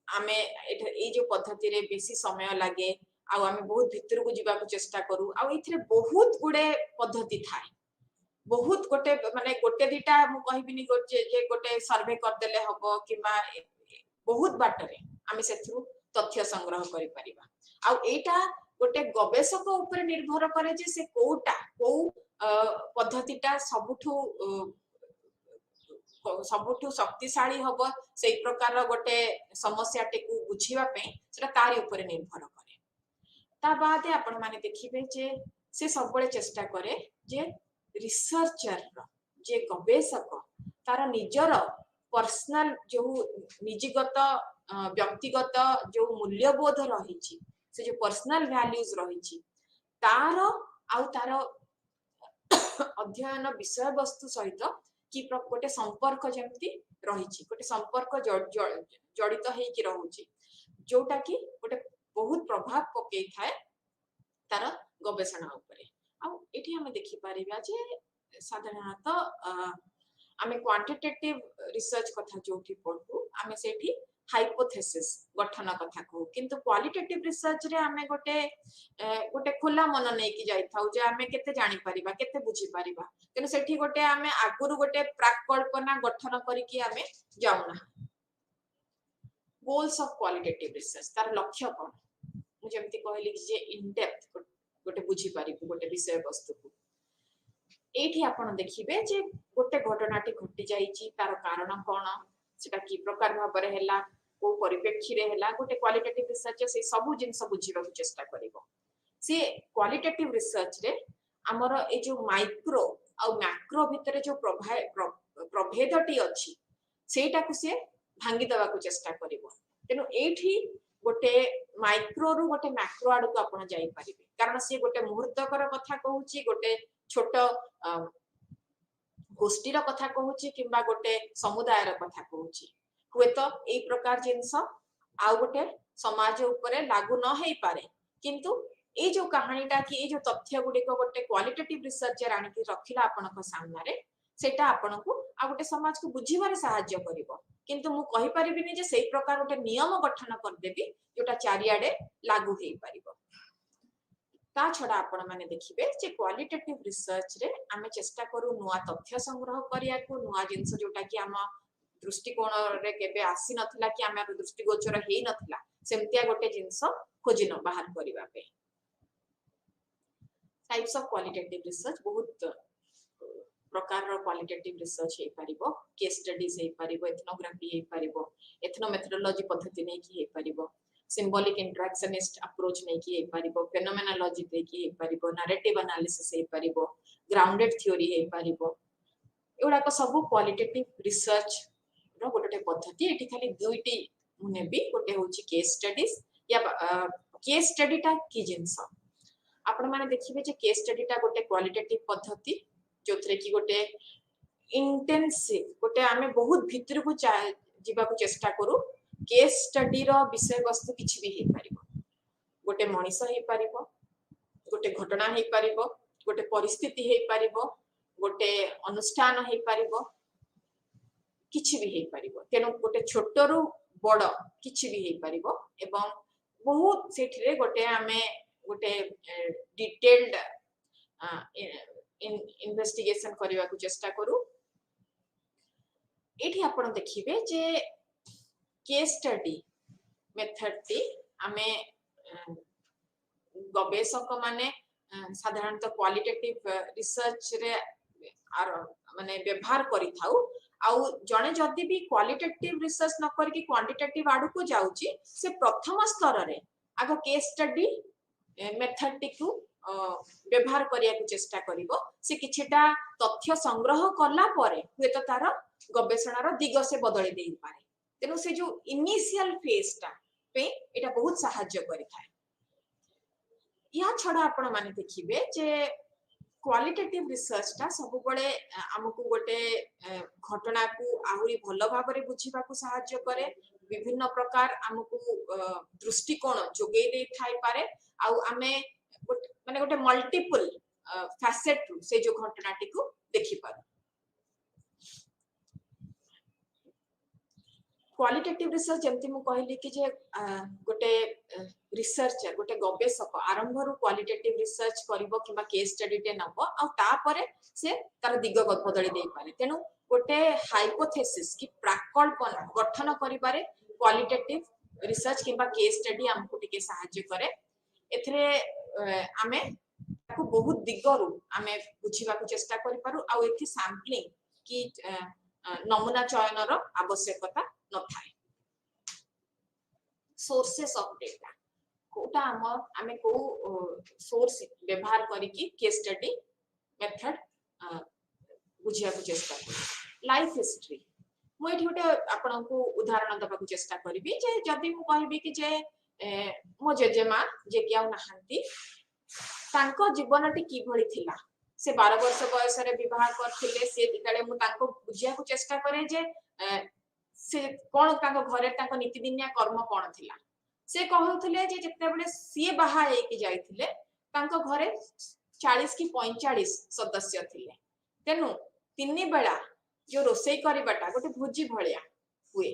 आमे ए जो पद्धति रे बेसी समय लागे आ आमे बहुत भितर को जिबा को चेष्टा करू आ इथरे बहुत गुडे पद्धति थाए बहुत गोटे माने गोटे दिटा मु कहबिनी गोटे सर्वे कर देले हबो किबा बहुत बाटरे आमे सेथरु तथ्य संग्रह करि परिबा आ एटा गोटे गवेषक ऊपर निर्भर करे जे से को पद्धतिटा सबुठु शक्तिशाली हबो सेई प्रकार गोटे समस्या टेकु बुझिबा पे सेटा तारि ऊपर निर्भर करे ता बादे आपण माने देखिबे जे से सबबळे चेष्टा करे जे रिसर्चर जे गवेषक तार निजर पर्सनल जो निजीगत व्यक्तिगत जो मूल्यबोध रहिछि से जो पर्सनल वैल्यूज रहिछि तार आउ तार अध्ययन विषय वस्तु सहित कि गोटे संपर्क जेमती रहिछि गोटे संपर्क जड़ित हेइ कि रहउछि जोटा कि गोटे बहुत प्रभाव पकई थाए तार गवेषणा उपरे आ एठी हम देखि परिबा जे साधारणतः आमे क्वांटिटेटिव रिसर्च कथा जोठी पढू आमे सेठी हाइपोथेसिस गठन कथा कहू किंतु क्वालिटेटिव रिसर्च रे आमे गोटे खोला मन नै कि जाई थाउ जे आमे केते जानि परिबा केते बुझी परिबा किंतु सेठी गोटे आमे आगुरु गोटे प्राकल्पना गठन करी कि आमे जाउना गोल्स ऑफ क्वालिटेटिव रिसर्च तार लक्ष्य कोन मु जेमति कहली कि जे इन डेप्थ गोटे बुझी पारिबु गोटे विषय वस्तु को एठी आपण देखिबे जे गोटे घटनाटी घटी जाईची तार कारण कोन सेटा की प्रकार भाबरे हैला को परिप्रेक्षी रे हैला गोटे क्वालिटेटिव रिसर्च से सब जिंस बुझीबा को चेष्टा करिवो से क्वालिटेटिव रिसर्च रे हमर ए जो माइक्रो आ मैक्रो भितरे जो प्रभेदटी अछि सेटा को से भांगी दवा को चेष्टा करिवो तेनु एठी गोटे माइक्रो रु गोटे मैक्रो आडू को आपण जाई परिबे कारण से गोटे मुहूर्तकर कथा कहूची गोटे छोट गोष्ठीर कथा कहूची किंबा गोटे समुदायर कथा कहूची हुए तो एई प्रकार जिंस आ गोटे समाज उपरे लागू न हेई पारे किंतु ए जो कहानीटा कि ए जो तथ्य गुडी को गोटे क्वालिटेटिव रिसर्चर आनी कि रखिला आपनक सामने रे सेटा आपनकु आ गोटे समाज को बुझिबारे सहाय्य करिवो किंतु मु कहि परिबिनी जे सेई प्रकार गोटे नियम गठन कर देबी जोटा चारियाडे लागू हेई परिबो ता छडा आपण माने देखिबे जे क्वालिटेटिव रिसर्च रे आमे चेष्टा करू नुवा तथ्य संग्रह करिया को नुवा जिंस जोटा कि आमा दृष्टिकोण रे केबे आसी नथिला कि आमे दृष्टिगोचर हेई नथिला सेमतिया गोटे जिंस खोजिनो बाहर करिवा पे टाइप्स ऑफ क्वालिटेटिव रिसर्च बहुत प्रकार रो क्वालिटेटिव रिसर्च हे परिबो केस स्टडीज हे परिबो एथनोग्राफी हे परिबो एथनो मेथोडोलॉजी पद्धति नै कि हे परिबो सिंबॉलिक इंटरैक्शनिस्ट अप्रोच नै कि हे परिबो फेनोमेनोलॉजी नै कि हे परिबो नैरेटिव एनालिसिस हे परिबो ग्राउंडेड थ्योरी हे परिबो एउडा को सब क्वालिटेटिव रिसर्च रो गोटे पद्धति एठी खाली दुईटी मुने भी गोटे होची केस स्टडीज या केस स्टडी टा की जिंस आपण माने देखिबे जे केस स्टडी टा गोटे क्वालिटेटिव पद्धति जोथरे की गोटे इंटेंसिव गोटे आमे बहुत भीतर को जीवा को चेष्टा करू केस स्टडी रो विषय वस्तु किछि भी हे परिबो गोटे मनीष हे परिबो गोटे घटना हे परिबो गोटे परिस्थिति हे परिबो गोटे अनुष्ठान हे परिबो किछि भी हे परिबो तेनो गोटे छोटरू बड़ किछि भी हे परिबो एवं बहुत सेठरे गोटे आमे गोटे डिटेल्ड इन्वेस्टिगेशन करबा को चेष्टा करू एठी आपण देखिबे जे केस स्टडी मेथड टी आमे गवेषक माने साधारणतः क्वालिटेटिव रिसर्च रे आर माने व्यवहार करि थाउ आउ जणे जदी भी क्वालिटेटिव रिसर्च न करके क्वांटिटेटिव आडू को जाउची से प्रथम स्तर रे आगो केस स्टडी मेथड टी को व्यवहार करिया को चेष्टा करिवो से किछटा तथ्य संग्रह करला परे हुए तो तार गवेषणार दिग से बदली देई पारे तेनु से जो इनिशियल फेज टा पे एटा बहुत सहाय्य करि थाए या छडा आपण माने देखिबे जे क्वालिटेटिव रिसर्च टा सब बळे हमकु गोटे घटना को आहुरी भलो भाबरे बुझिबा को सहाय्य करे विभिन्न प्रकार हमकु दृष्टिकोण जोगै दे थाई पारे आ आमे माने गोटे मल्टीपल फैसेट से जो घटनाटी को देखि पार क्वालिटेटिव रिसर्च जेमति मु कहली कि जे गोटे रिसर्चर गोटे गवेषक आरंभ रु क्वालिटेटिव रिसर्च करिवो किबा केस स्टडी टे नबो आ ता परे से तार दिग बदली देई पारे तेनु गोटे हाइपोथेसिस की प्राकल्पना गठन करिबारे क्वालिटेटिव रिसर्च किबा केस स्टडी हमकु टिके सहाय्य करे एथरे आमे ताको बहुत दिगरु आमे बुझिबा को चेष्टा करि पारु आ एथि सैम्पलिंग की नमूना चयन रो आवश्यकता न थाए सोर्सेस ऑफ डेटा कोटा आमे को सोर्स व्यवहार करिकि केस स्टडी मेथड बुझिया को चेष्टा करू लाइफ हिस्ट्री मु एठी गोटे आपन को उदाहरण दबा को चेष्टा करबी जे जदी मु कहबी कि जे मो जेजेमा जे कि आउ नाहंती तांको जीवनटी की भली थिला से 12 वर्ष बयस रे विवाह करथिले से दिताले मु तांको बुझिया को चेष्टा करे जे से कोन तांको घरे तांको नीतिदिनिया कर्म कोन थिला से कहउथिले जे जते बेले सी बाहा हेकि जाइथिले तांको घरे 40 की 45 सदस्य थिले तेनु तिन्नी बेला जो रोसई करवाटा गोटे भोजी भाया हुए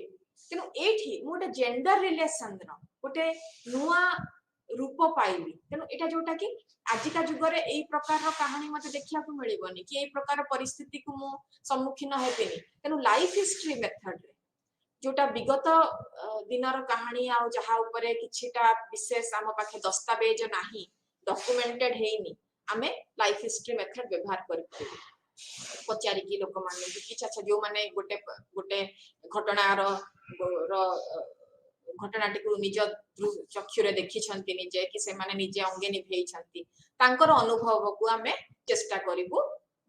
तेणु ये गोटे जेंडर रिलेसन गोटे नुआ रूप पाइली तेणु यहाँ जोटा कि आजिका जुगरे यही प्रकार कहानी मत देखा मिलबनी कि यही प्रकार परिस्थिति को मु सम्मुखीन हेबिनी तेणु लाइफ हिस्ट्री मेथड रे जोटा विगत दिनर कहानी आ जहा उपरे किछिटा विशेष आम पाखे दस्तावेज नाही डॉक्यूमेंटेड हेनी आमे लाइफ हिस्ट्री मेथड व्यवहार करि पचारिकी लोक माने कि अच्छा जो माने गोटे गोटे घटनार घटनाटी को निज चक्षुरे देखी निजे कि से माने निजे अंगे निभेई तांकर अनुभव को आमे चेष्टा करिबु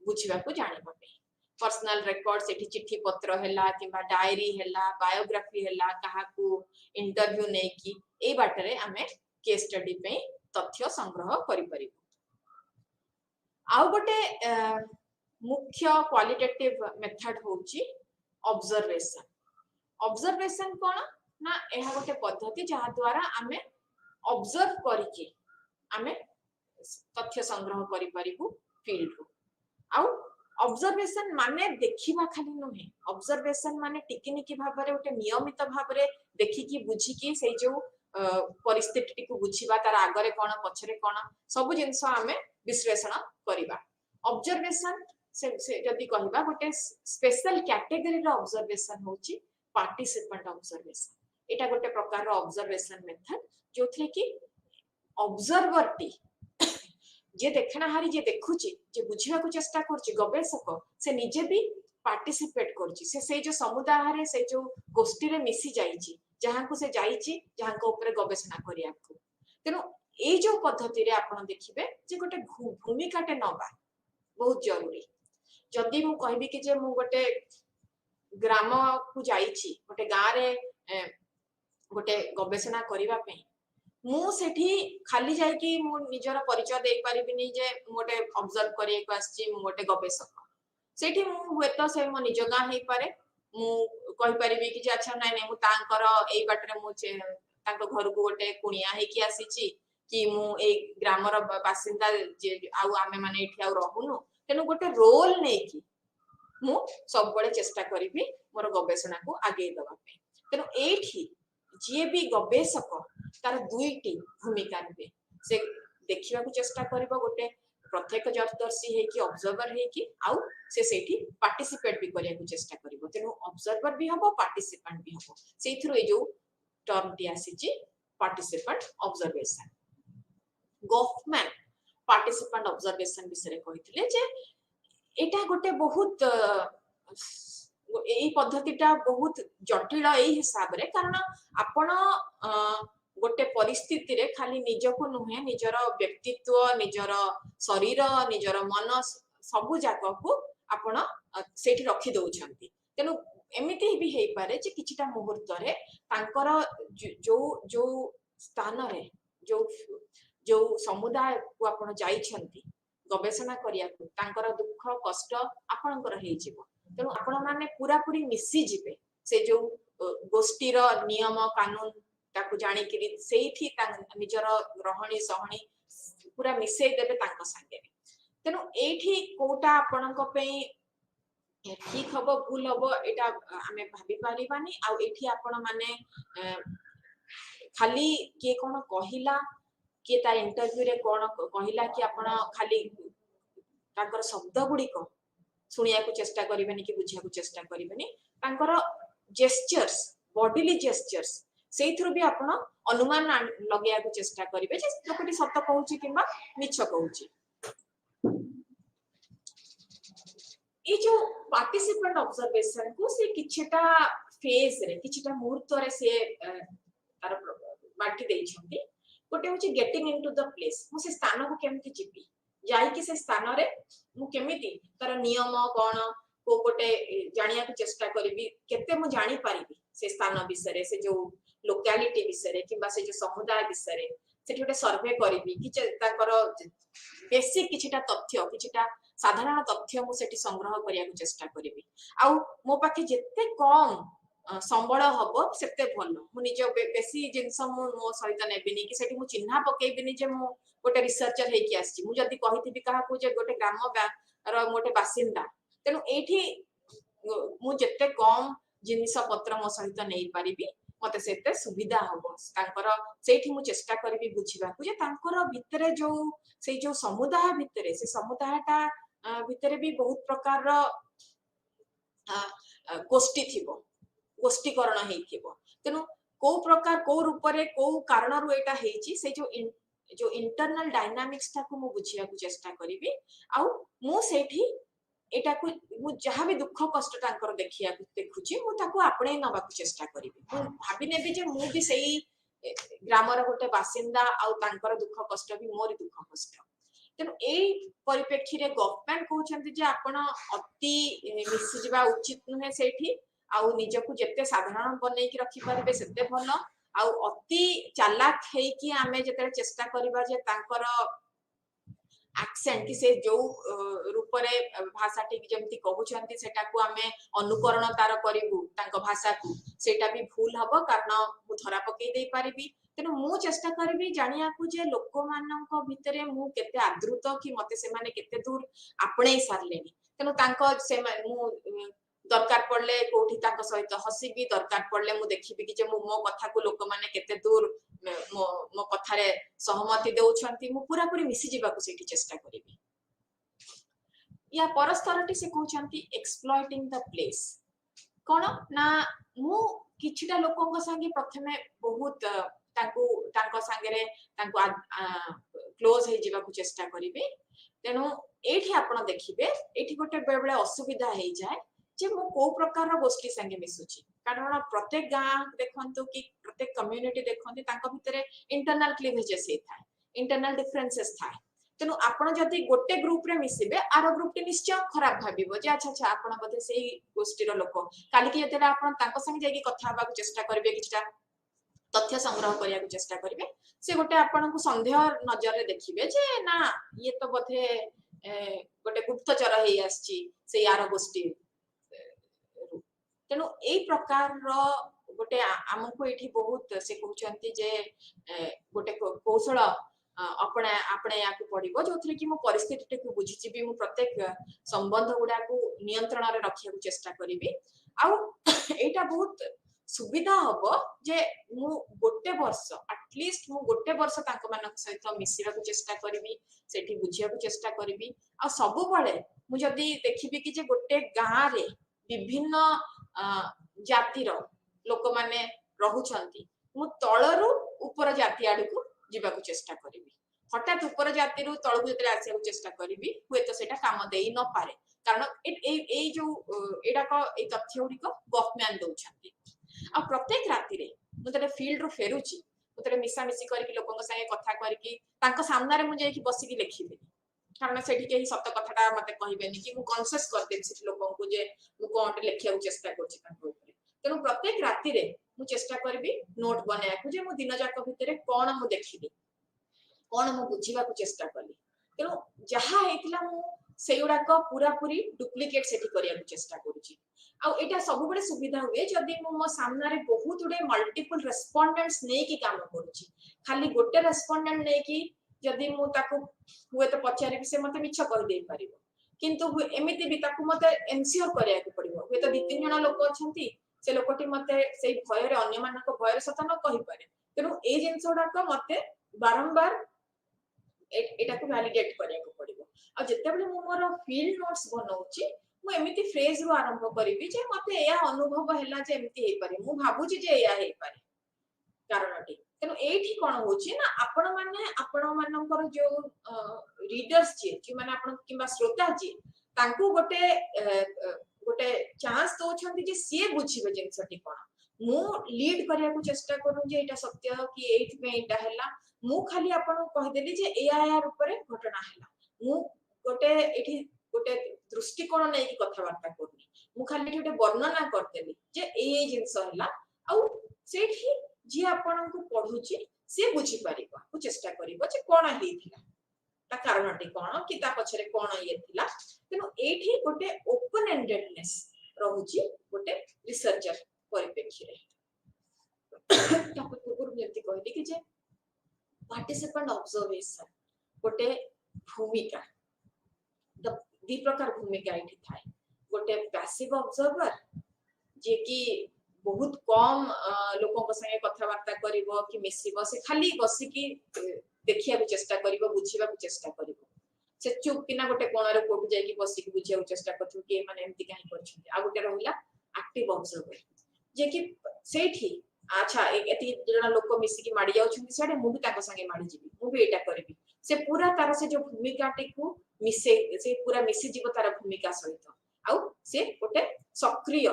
बुझिबा को जानिबा पे पर्सनल रिकॉर्ड सेठी चिट्ठी पत्र हैला किबा डायरी हैला बायोग्राफी हैला काहा को इंटरव्यू नै कि ए बाटरे आमे केस स्टडी पे तथ्य संग्रह करि परिबु आउ गोटे मुख्य क्वालिटेटिव मेथड होची ऑब्जर्वेशन ऑब्जर्वेशन कोन ना एहा गोटे पद्धति जहा द्वारा आमे ऑब्जर्व करिके आमे तथ्य संग्रह करि परिबु फील्ड रो आउ ऑब्जर्वेशन माने देखिबा खाली नहे ऑब्जर्वेशन माने टिकिनिकी भाबरे गोटे नियमित भाबरे देखिकी बुझिकी से जो परिस्थिति को बुझिबा तार आगरे कोन पछरे कोन सब जिंस आमे विश्लेषण करिबा ऑब्जर्वेशन से जदी कहबा गोटे स्पेशल कैटेगरी रो ऑब्जर्वेशन होची पार्टिसिपेंट ऑब्जर्वेशन एटा गोटे प्रकार रो ऑब्जर्वेशन मेथड जोथले कि ऑब्जर्वर टी जे देखना हारी जे देखुची जे बुझिया को चेष्टा करची गवेषक से निजे भी पार्टिसिपेट करची से जो समुदाय रे से जो गोष्ठी रे मिसी जाईची जहां को से जाईची जहां को ऊपर गवेषणा करिया को तेनो ए जो पद्धति रे आपण देखिबे जे गोटे भूमिकाटे नबा बहुत जरूरी जदी मु कहबी कि जे मु गोटे ग्राम को जाईची गोटे गां रे गोटे गवेषणा करिवा पे मु सेठी खाली जाय कि मु निजर परिचय देई परिबिनी जे मोटे ऑब्जर्व करिए को आछि मु गोटे गवेषक सेठी मु होतो से मो निज गां हेई पारे मु कहि परिबी कि जे अच्छा नै नै मु तांकर एई बाटरे मु तांको घर को गोटे कुणिया हे कि आसीची कि मु ए ग्रामर बासिंदा जे आउ आमे माने एठी आउ रहुनु तेनु गोटे रोल नै कि मु सब बळे चेष्टा करिबी मोर गवेषणा को आगे दबा पे तेनु एठी जे भी गवेषक तार दुईटी भूमिका रे से देखिबा को चेष्टा करबो गोटे प्रत्यक्षदर्शी है कि ऑब्जर्वर है कि आउ से सेठी पार्टिसिपेट भी करिया को चेष्टा करबो तेनु ऑब्जर्वर भी हबो पार्टिसिपेंट भी हबो सेथरो ए जो टर्म टी आसीची participant observation Goffman participant observation विषय कहिथिले जे एटा गोटे बहुत एई पद्धतिटा बहुत जटिल एई हिसाब रे कारण आपण गोटे परिस्थिति रे खाली निजको नुहे निजर व्यक्तित्व निजर शरीर निजर मन सबु जाक को आपण सेठी रखि दउछंती तेनु एमिति भी हेई पारे जे किछिटा मुहूर्त रे तांकर जो जो स्थान रे जो समुदाय को आपण जाईछंती गवेषणा करिया को तांकर दुख कष्ट आपणकर हेई जिवो तेनु आपण माने पूरा पूरी मिसी जिवे से जो गोष्ठीर नियम कानून ताकू जानी कि सेठी निजर रहणी सहणी पूरा मिसई देबे तांको संगे तेनु एठी कोटा आपणक पे ठीक हबो भूल हबो एटा आमे भाबी पारिबानी आ एठी आपण माने खाली के कोन कहिला के ता इंटरव्यू रे कोन कहिला कि आपण खाली तांकर शब्द गुडी को सुनिया को चेष्टा करिबेनी कि बुझिया को चेष्टा करिबेनी तांकर जेस्चर्स बॉडीली जेस्चर्स सेइथरो भी आपण अनुमान लगेया को चेष्टा करिवे जे लोकटी सत्य कहूची किबा मिछ कहूची ए जो पार्टिसिपेंट ऑब्जर्वेशन को से किछटा फेज रे किछटा मुहूर्त रे से तार बाटी देई छथि गोटे होची गेटिंग इनटू द प्लेस मु से स्थान को केमति जिबी जाई कि से स्थान रे मु केमिति तार नियम कोन को गोटे जानिया को चेष्टा करबी केते मु जानि पारिबी से स्थान विषय से जो लोकालिटी विषय किबा से जो समुदाय विषय से गोटे सर्वे करबी कि ताकर बेसिक किछटा तथ्य किछटा साधारण तथ्य मु सेठी संग्रह करिया को चेष्टा करबी आ मो पाखे जत्ते कम संबळ हबो सेते भलो मु निज बेसी जिंस मो सहित नेबिनी कि सेठी मु चिन्हा पकेबिनी जे मु गोटे रिसर्चर हे कि आसी मु जदी कहिथिबी काहा को जे गोटे ग्राम रो मोटे बासिंदा तेनु एठी मु जेते कम जिनिस पत्र मो सहित नहीं पारिबी मते सेते सुविधा हबो तांकर सेठी मु चेष्टा करबी बुझिबा जे तांकर भितरे जो समुदाय भितरे से समुदायटा भितरे भी बहुत प्रकार रो गोष्ठी थिबो गोष्ठीकरण हेइथिबो तेनु को प्रकार को रूप रे को कारण रु एटा हेइची से जो इंटरनल डायनामिक्स ता को मु बुझिया को चेष्टा करबी आ मु सेठी एटा को मु जहा भी दुख कष्ट तांकर देखिया देखुची मु ताको आपणे नबा को चेष्टा करबी मु भाबी नेबी जे मु भी सेही ग्रामर गोटे बासिंदा आ तांकर दुख कष्ट भी मोर दुख कष्ट तेनु एई परिप्रेक्षी रे गवर्नमेंट कहउछन्ती जे आपण अति मिसी जिबा उचित नुहे सेठी आउ निजकु जेते साधारण बनै कि रखि परबे सेते भलो आउ अति चालाक हेई कि आमे जेते चेष्टा करबा जे तांकर एक्सेंट कि से जो रूप रे भाषा टिक जेमति कहउछन्ती सेटा को आमे अनुकरण तार करिवु तांको भाषा को सेटा भी भूल हबो कारण मु धरा पकई देई पारिबी तेनु मु चेष्टा करबी जानिया को जे लोक माननक भितरे मु केते आदृत कि मते से माने केते दूर आपणे सारलेनी तेनु तांको से मु दरकार पड़ले कोठी तांको सहित हसीबी दरकार पड़ले मु देखिबी कि जे मो कथा को लोक माने केते दूर मो कथा रे सहमति देउछन्ती मु पूरा पूरी मिसी जिबा को सेठी चेष्टा करबी या परस्तरटी से कहउछन्ती एक्सप्लॉइटिंग द प्लेस कोन ना मु किछिटा लोकंक संगे प्रथमे बहुत तांको संगे रे तांको क्लोज हे जिबा को चेष्टा करबी तेनु एठी आपण देखिबे एठी गोटे बेबले असुविधा हे जाय जे मो को प्रकार रो गोष्ठी संगे मिसुची कारण प्रत्येक गां देखंतु कि प्रत्येक कम्युनिटी देखंतु तांको भितरे इंटरनल क्लीवेजेस हे थाए इंटरनल डिफरेंसेस थाए तेनु आपण जदी गोटे ग्रुप रे मिसिबे आरो ग्रुप टे निश्चय खराब भाबिबो जे अच्छा अच्छा आपण बते सेही गोष्ठी रो लोक काली कि जते आपण तांको संगे जाई कथा हबा को चेष्टा करबे किछटा तथ्य संग्रह करिया को चेष्टा करिवे से गोटे आपण को संदेह नजर रे देखिबे जे ना ये तो बथे गोटे गुप्तचर हे आछी से यार गोष्ठी तेनु एई प्रकार रो गोटे हमको एठी बहुत से कहउछन्ती जे गोटे कौशल अपने अपने या को पड़िबो जोथरे कि मो परिस्थिति को बुझिची भी मो प्रत्येक संबंध गुडा को नियंत्रण रे रखिया को चेष्टा करिवि आ एटा बहुत सुविधा हबो जे मु गोटे वर्ष एटलीस्ट मु गोटे वर्ष तांको मानक सहित मिसिबा को चेष्टा करिवि सेठी बुझिया को चेष्टा करिवि आ सब बळे मु जदी देखिबि कि जे गोटे गां रे विभिन्न जातिर लोक माने रहुछंती मु तळरु ऊपर जाति आडू को जीवा को चेष्टा करिवि हठात ऊपर जाति रु तळकु जते आसिया को चेष्टा करिवि हुए तो सेटा काम देई न पारे कारण ए जो एडा को ए तथ्य उडी को गवर्नमेंट दउछंती आ प्रत्येक राति रे मु तले फील्ड रु फेरुची मु तले मिसा मिसी करके लोकन संगे कथा करके तांको सामना रे मु जाई कि बसी की लिखिबे कारण सेठी के सत्य कथाटा मते कहिबेनी कि मु कॉन्शियस कर देबी सेठी लोकन को जे मु कोनटे लेखिया को चेष्टा करछि तांको ऊपर तेनु प्रत्येक राति रे मु चेष्टा करबी नोट बनाया को जे मु दिन जाक भितरे कोन मु देखिबी कोन मु बुझिबा को चेष्टा करली तेनु जहा हेतिला मु सेयुडा को पूरा पूरी डुप्लीकेट सेठी करिया को चेष्टा करूची आ एटा सब बडे सुविधा हुए जदी मो सामना रे बहुत उडे मल्टीपल रेस्पोंडेंट्स नै की काम करूची खाली गोटे रेस्पोंडेंट नै की जदी मु ताको हुए तो पचारि से मते मिछ कहि दे परिबो किंतु एमिति भी ताको मते एनश्योर करिया को पड़िबो हुए तो दि तीन जण लोक अछंती से लोकटी मते सेई भय रे अन्य मानक भय रे सत न कहि पारे तेनु ए जिंसोडा को मते बारंबार एटा को वैलिडेट करिया को पड़िबो आ जते बेले मु मोर फील्ड नोट्स बनौची मु एमिति फ्रेज रो आरंभ करिवि जे मते या अनुभव हैला जे एमिति हे पारे मु भाबुची जे या हे पारे कारणटी तेनु एठी कोन होची ना आपण मानकर जो रीडर्स जे माने आपण किबा श्रोता जे तांको गोटे चांस दोछंती जे सी बुझिबे जिंसटी कोन मु लीड करिया को चेष्टा करू जे एटा सत्य कि एठी में एटा हैला मु खाली आपण कहि देली जे एआईआर ऊपर घटना हैला मु गोटे एठी गोटे दृष्टिकोण नै कि कथा वार्ता करनी मु खाली गोटे वर्णना करतेली जे ए जिंस हैला आ सेठी जे आपण को पढुची से बुझी परिबा को चेष्टा करिवो जे कोन हेथिला ता कारणटी कोन कि ता पछरे कोन ये थिला तेनु एठी गोटे ओपन एंडेडनेस रहउची गोटे रिसर्चर परिप्रेक्षी रे ताको पूर्व जेंति कहली कि जे पार्टिसिपेंट ऑब्जर्वेशन गोटे भूमिका दी प्रकार भूमिका एठी थाए गोटे पैसिव ऑब्जर्वर जे कि बहुत कम लोकों संगे कथबार्ता करिवो कि मिसिबो से खाली बसिकी देखिया चेष्टा करिवो बुझिबा चेष्टा करिवो से चुप किना गोटे कोणरे कोठ जाई कि बसिकी बुझिया चेष्टा करथु कि माने एमति काहे करछथि आ गोटे रहिला एक्टिव ऑब्जर्वर जे कि सेठी अच्छा एति जण लोक मिसिकी माडी जाउछथि सेडे मु भी ताको संगे माडी जिबी मु भी एटा करबी से पूरा तार से जो भूमिका टिकु मिसे से पूरा मिसी जीव तार भूमिका सहित आउ से गोटे सक्रिय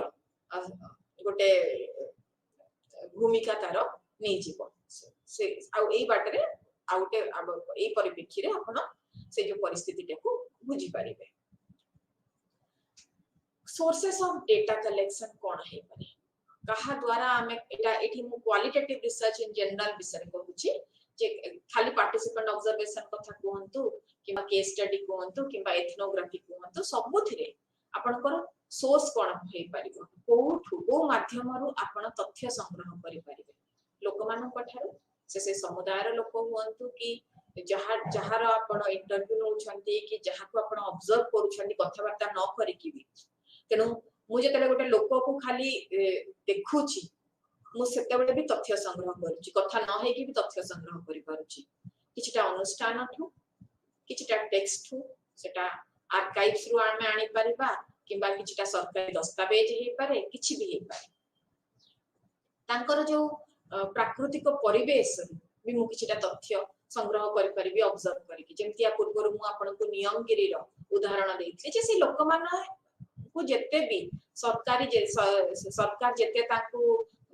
गोटे भूमिका तार नै जीव से आउ एई बाटरे आउटे एई परिप्रेक्षी रे आपण से जो परिस्थिति टाको बुझी पारिबे सोर्सेस ऑफ डेटा कलेक्शन कोन है पारे कहा द्वारा हमें एटा एठी मु क्वालिटेटिव रिसर्च इन जनरल विषय कहूची जे खाली पार्टिसिपेंट ऑब्जर्वेशन कथा कोहंतु किबा केस स्टडी कोहंतु किबा एथनोग्राफी कोहंतु सबुथिरे आपनकर सोर्स कोन होई परिबो कोठु को माध्यमरु आपण तथ्य संग्रह करि परिबे लोकमान पठारु से समुदायर लोक हुअंतु कि जहार आपण इंटरव्यू नउछंती कि जहा को आपण ऑब्जर्व करूछंती कथावार्ता न करि कि तेनु मु जेतले गोटे लोक को खाली देखुची मु सेते बेले भी तथ्य संग्रह करूची कथा न हे कि भी तथ्य संग्रह करि पारुची किछटा अनुष्ठान थु किछटा टेक्स्ट थु सेटा आर्काइव्स रु आमे आनी परिबा किबा किछटा सरकारी दस्तावेज हे पारे किछि भी हे पारे तांकर जो प्राकृतिक परिवेश भी मु किछटा तथ्य संग्रह करि परिबी ऑब्जर्व करि कि जेमतिया पूर्व मु आपन को नियमगिरी रो उदाहरण देइथि जे से लोक मान को जेते भी सरकार जेते तांको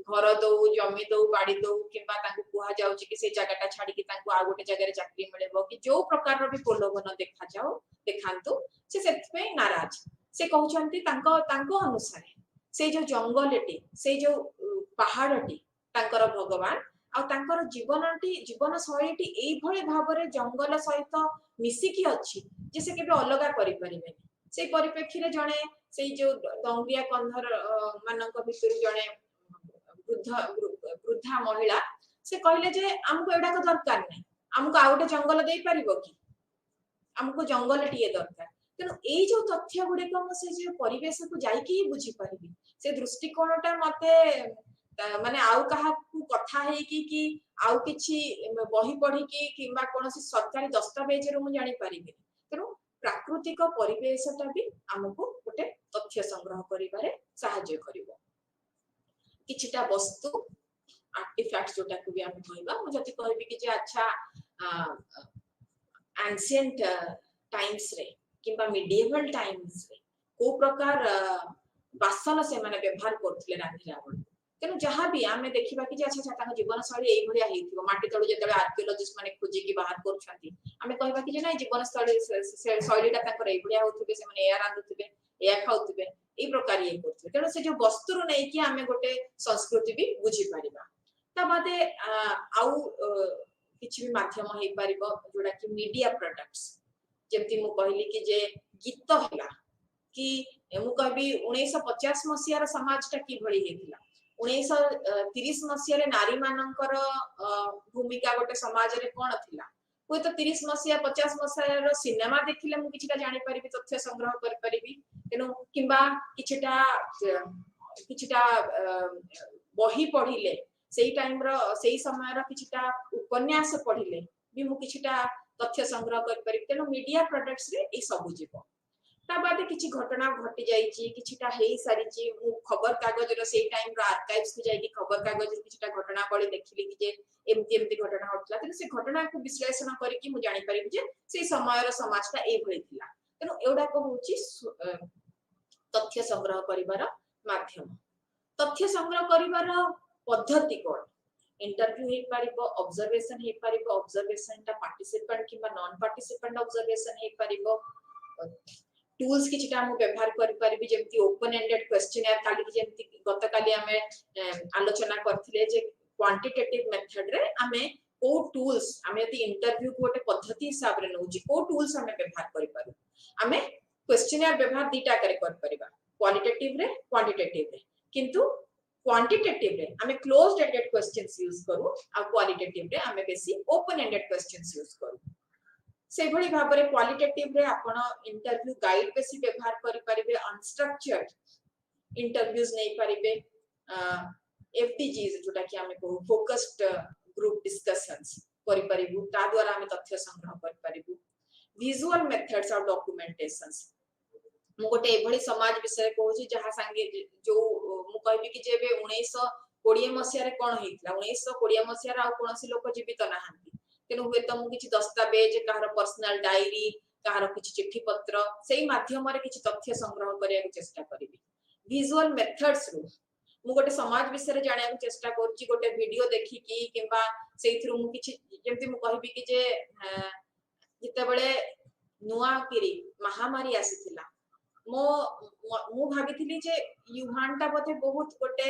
घर दो जमी दो बाड़ी दो किबा तांको कुहा जाउची कि से जगहटा छाडी कि तांको आ गोटे जगह रे चाकरी मिलेबो कि जो प्रकार रो भी प्रलोभन देखा जाओ देखांतु से सेतपे नाराज से कहउचंती तांको अनुसार से जो जंगलटी से जो पहाड़टी तांकर भगवान आ तांकर जीवन शैलीटी एई भले भाबरे जंगल सहित मिसिकी अछि जे से केबे अलगा करि परिबे से परिप्रेक्षी रे जणे से जो दंगिया कंधर मानक भितर जणे वृद्धा महिला से कहले जे हमको एडा को दरकार नै हमको आ गोटे जंगल देई परिबो कि हमको जंगल टिए दरकार तेनु एई जो तथ्य गुडे को से जे परिवेश को जाई कि बुझी परिबी से दृष्टिकोणटा मते माने आउ कहा को कथा है कि आउ किछि बही पढी कि किबा कोनोसी सरकारी दस्तावेज रो मु जानि परिबे तेनु प्राकृतिक परिवेशटा भी हमको गोटे तथ्य संग्रह करिबारे सहायता करिवो किछटा वस्तु आर्टिफैक्ट्स जोटा को भी हम कहबा मु जति कहबी कि जे अच्छा एंशिएंट टाइम्स रे किबा मिडिएवल टाइम्स रे को प्रकार बासन से माने व्यवहार करथले रांधी रावण तेनु जहां भी आमे देखिबा कि जे अच्छा ताका जीवन शैली एई भलिया हेथिबो माटी तळु जेतले आर्कियोलॉजिस्ट माने खोजी कि बाहर करछंती आमे कहबा कि जे नै जीवन शैलीटा ताकर एई भलिया होथिबे से माने एया रांधुथिबे एया खाउथिबे एई प्रकार ये करथिबे तेनु से जो वस्तु रो नै कि आमे गोटे संस्कृति भी बुझी परिबा ता बादे आउ किछि भी माध्यम हे परिबो जोडा कि मीडिया प्रोडक्ट्स जेमति मु कहली कि जे गीत हला कि मु कहबी 1950 मसिया रो समाजटा कि भली हेतिला 1930 मसिया रे नारी मानकर भूमिका गोटे समाज रे कोन थिला कोई तो 30 मसिया 50 मसिया रो सिनेमा देखिले मु किछटा जानि परिबी तथ्य संग्रह कर परिबी तेनु किबा किछटा बही पढिले सेई टाइम रो सेई समय रो किछटा उपन्यास पढिले भी मु किछटा तथ्य संग्रह कर परिबी तेनु मीडिया प्रोडक्ट्स रे ए सब जीवो ता बादे किछि घटना घटी जाईची किछटा हेई सारीची मु खबर कागज रो सेई टाइम रो आर्काइव्स को जाई कि खबर कागज रो किछटा घटना बळी देखिली कि जे एमती घटना होतला तेनु से घटना को विश्लेषण करी कि मु जानि परिबी जे सेई समय रो समाजटा एई भଳି थिला तेनु एउडा को होची तथ्य संग्रह करिवार माध्यम तथ्य संग्रह करिवार पद्धति कोन इंटरव्यू हे परिबो ऑब्जर्वेशन हे परिबो ऑब्जर्वेशन ता पार्टिसिपेंट किबा नॉन पार्टिसिपेंट ऑब्जर्वेशन हे परिबो टूल्स किछटा हम व्यवहार करि परिबी जेमति ओपन एंडेड क्वेश्चनर काली जेमति गत काली हमें आलोचना करथिले जे क्वांटिटेटिव मेथड रे हमें को टूल्स हमें यदि इंटरव्यू को गोटे पद्धति हिसाब रे नउजी को टूल्स हमें व्यवहार करि पारु हमें क्वेश्चनर व्यवहार दीटा करे कर परिबा क्वालिटेटिव रे क्वांटिटेटिव रे किंतु क्वांटिटेटिव रे हमें क्लोज्ड एंडेड क्वेश्चंस यूज करू आ क्वालिटेटिव रे हमें बेसी ओपन एंडेड क्वेश्चंस यूज करू से भली भाबरे क्वालिटेटिव रे आपण इंटरव्यू गाइड बेसी व्यवहार करि परिबे अनस्ट्रक्चर्ड इंटरव्यूज नै परिबे एफडीजीज जोटा कि हमें को फोकस्ड ग्रुप डिस्कशंस करि परिबु ता द्वारा हमें तथ्य संग्रह करि परिबु विजुअल मेथड्स ऑफ डॉक्यूमेंटेशंस मु गोटे एभली समाज विषय कहूची जहा संगे जो मु कहबी कि जेबे 1920 मसिया रे कोन हेतला 1920 मसिया रे आ कोनसी लोक जीवित नाहंती तेनु हुए त मु किछि दस्तावेज कहार पर्सनल डायरी कहार किछि चिट्ठी पत्र सेही माध्यम रे किछि तथ्य संग्रह करिया के चेष्टा करिबी विजुअल मेथड्स रु मु गोटे समाज विषय रे जानिया के चेष्टा करछि गोटे वीडियो देखि कि किबा सेही थ्रु मु किछि जेमति मु कहबी कि जे जिते बळे नुआ किरी महामारी आसीथिला मो मु भाबिथिली जे युहान ता बते बहुत गोटे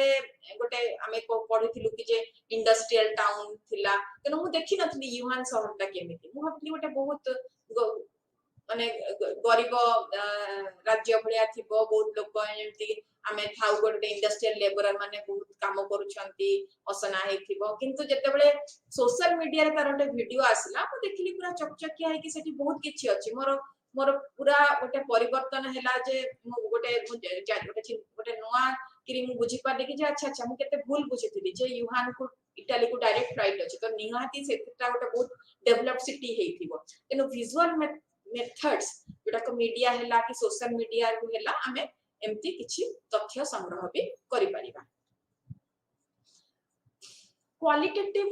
गोटे आमे को पढिथिलु कि जे इंडस्ट्रियल टाउन थिला तनो मु देखि नथली युहान शहर ता केमिति मु भाबिथिली गोटे बहुत माने गरीब राज्य भलिया थिबो बहुत लोक जेमति आमे थाउ गोटे इंडस्ट्रियल लेबरर माने बहुत काम करूछंती असना हेथिबो किंतु जते बळे सोशल मीडिया रे तार गोटे वीडियो आसिला मु देखिली पूरा चकचकिया है कि सेठी बहुत किछि अछि मोर पूरा गोटे परिवर्तन हैला जे गोटे गोटे नुआ किरी मु बुझी पाले कि जे अच्छा मु केते भूल बुझिथिली जे युहान को इटाली को डायरेक्ट फ्लाइट अछि तो निहाती सेटा गोटे बहुत डेवलप्ड सिटी हेथिबो एनो विजुअल मेथड्स जोटा को मीडिया हैला कि सोशल मीडिया रो हैला हमें एमती किछि तथ्य संग्रह भी करि परिबा क्वालिटेटिव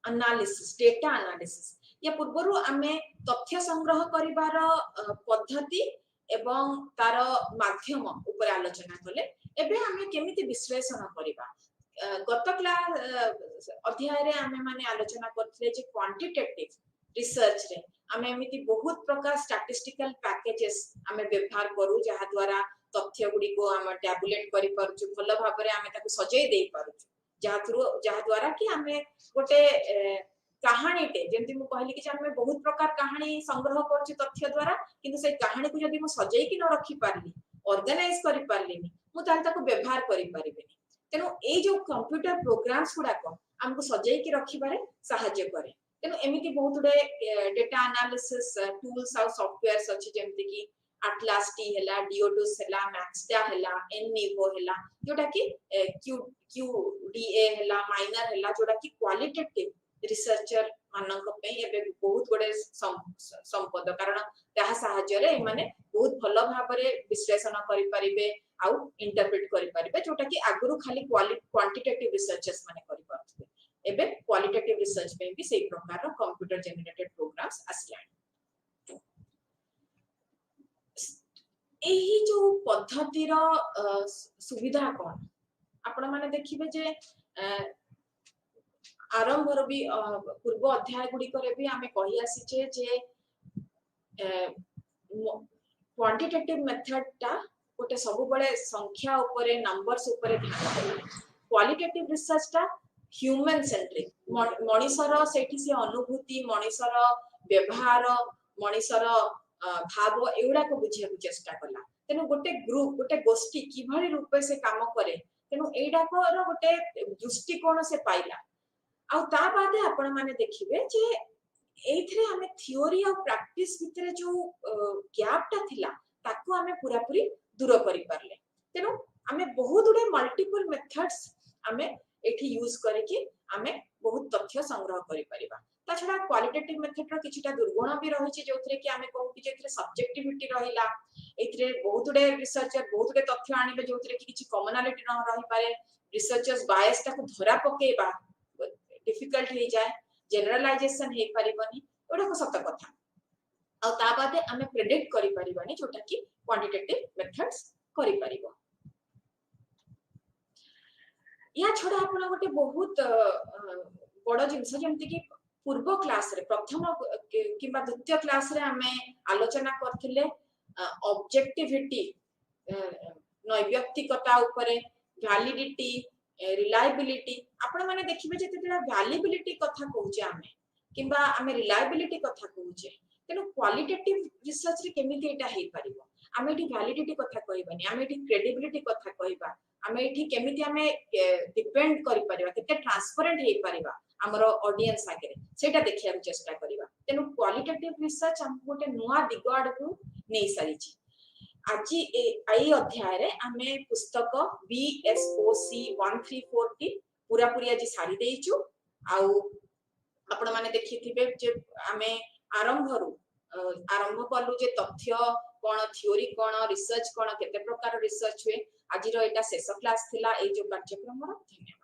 एनालिसिस डेटा एनालिसिस या पूर्वरु आमे तथ्य संग्रह करिवार पद्धति एवं तार माध्यम ऊपर आलोचना कले एबे आमे केमिति विश्लेषण करिबा गत क्लास अध्याय रे आमे माने आलोचना करथले जे क्वांटिटेटिव रिसर्च रे आमे एमिति बहुत प्रकार स्टैटिस्टिकल पैकेजेस आमे व्यवहार करू जहा द्वारा तथ्य गुडी को आमे टैबुलेट करि परछु भलो भाबरे आमे ताको सजै देई परछु जहा द्वारा कि आमे गोटे कहानी टे जेंति मु कहली कि हमें बहुत प्रकार कहानी संग्रह करछि तथ्य द्वारा किंतु से कहानी को जदी मु सजै कि न रखि पारली ऑर्गेनाइज करि पारलिनी मु ताल ताको व्यवहार करि परिबेनी तेनु ए जो कंप्यूटर प्रोग्राम्स गुडा को हमको सजै कि रखि बारे सहायता करे तेनु एमिति बहुत डे डेटा एनालिसिस टूल्स और सॉफ्टवेयर्स अछि जेंति कि एटलास टी हैला डिओडस हैला मैक्सडा हैला एननिवो हैला जोटा कि क्यूडीए हैला माइनर हैला जोटा कि क्वालिटेटिव रिसर्चर मानक पे एबे बहुत बड़े संपद कारण ताहा सहायता रे माने बहुत भलो भाबरे विश्लेषण करि परिबे आउ इंटरप्रेट करि परिबे जोटा कि आगुरु खाली क्वांटिटेटिव रिसर्चर्स माने करि परथि एबे क्वालिटेटिव रिसर्च पे भी सेही प्रकार रो कंप्यूटर जनरेटेड प्रोग्राम्स आसलानी एही जो पद्धति रो सुविधा कोन आपण माने देखिबे जे आरंभ भी पूर्व अध्याय गुडी करे भी हमें कहि आसीचे जे क्वांटिटेटिव मेथड ता गोटे सब बळे संख्या ऊपर नंबर्स ऊपर ध्यान देला क्वालिटेटिव रिसर्च ता ह्यूमन सेंट्रिक मनीषर सेठी से अनुभूति मनीषर व्यवहार मनीषर भाव एउडा को बुझिया को चेष्टा कला तेनु गोटे ग्रुप गोटे गोष्ठी किभଳି रूपे से काम करे तेनु एडा को गोटे दृष्टिकोण से पाइला आ ता बादे आपण माने देखिबे जे एथरे हमें थ्योरी और प्रैक्टिस भितरे जो गैप ता थिला ताको हमें पूरा पूरी दूर करि परले तेनु हमें बहुत उडे मल्टीपल मेथड्स हमें एठी यूज करे कि हमें बहुत तथ्य संग्रह करि परिबा ता छडा क्वालिटेटिव मेथड रो किछटा दुर्गुण भी रहिछि जोथरे कि हमें कहू कि जेथरे सब्जेक्टिविटी रहिला एथरे बहुत उडे रिसर्चर बहुत उडे तथ्य आनिबे जोथरे कि किछि कॉमनलिटी न रहि पारे रिसर्चर्स बायस ता को धरा पकेबा डिफिकल्ट हो जाए जनरलाइजेशन हे परिबनी ओडा को सत्य कथा आ ता बादे हमें प्रेडिक्ट करि परिबनी जोटा कि क्वांटिटेटिव मेथड्स करि परिबो या छोड़ा आपण गोटे बहुत बड़ जिंस जेमति कि पूर्व क्लास रे प्रथम किबा द्वितीय क्लास रे हमें आलोचना करथिले ऑब्जेक्टिविटी नैव्यक्तिकता ऊपर वैलिडिटी रिलायबिलिटी आपण माने देखिबे जे तेला वैलिबिलिटी कथा कहूचे हमें किबा हमें रिलायबिलिटी कथा कहूचे तेनो क्वालिटेटिव रिसर्च रे केमिति एटा हे परिबो हमें एटी वैलिडिटी कथा कहबानी हमें एटी क्रेडिबिलिटी कथा कहबा आमे एठी केमिति आमे डिपेंड करि परिबा केते ट्रांसपेरेंट हे परिबा हमरो ऑडियंस आगे सेटा देखिया चेष्टा करिबा तेनु क्वालिटेटिव रिसर्च हम गोटे नुवा दिग आडकू नै सारिछि आज आई अध्याय रे आमे पुस्तक BSOC 134 पूरा पूरी आज सारी देइछु आउ आपण माने देखिथिबे जे आमे आरंभ कलु जे तथ्य कोन थ्योरी कोन रिसर्च कोन केते प्रकार रिसर्च हुए आज रो एटा शेष क्लास थिला ए जो कार्यक्रम धन्यवाद।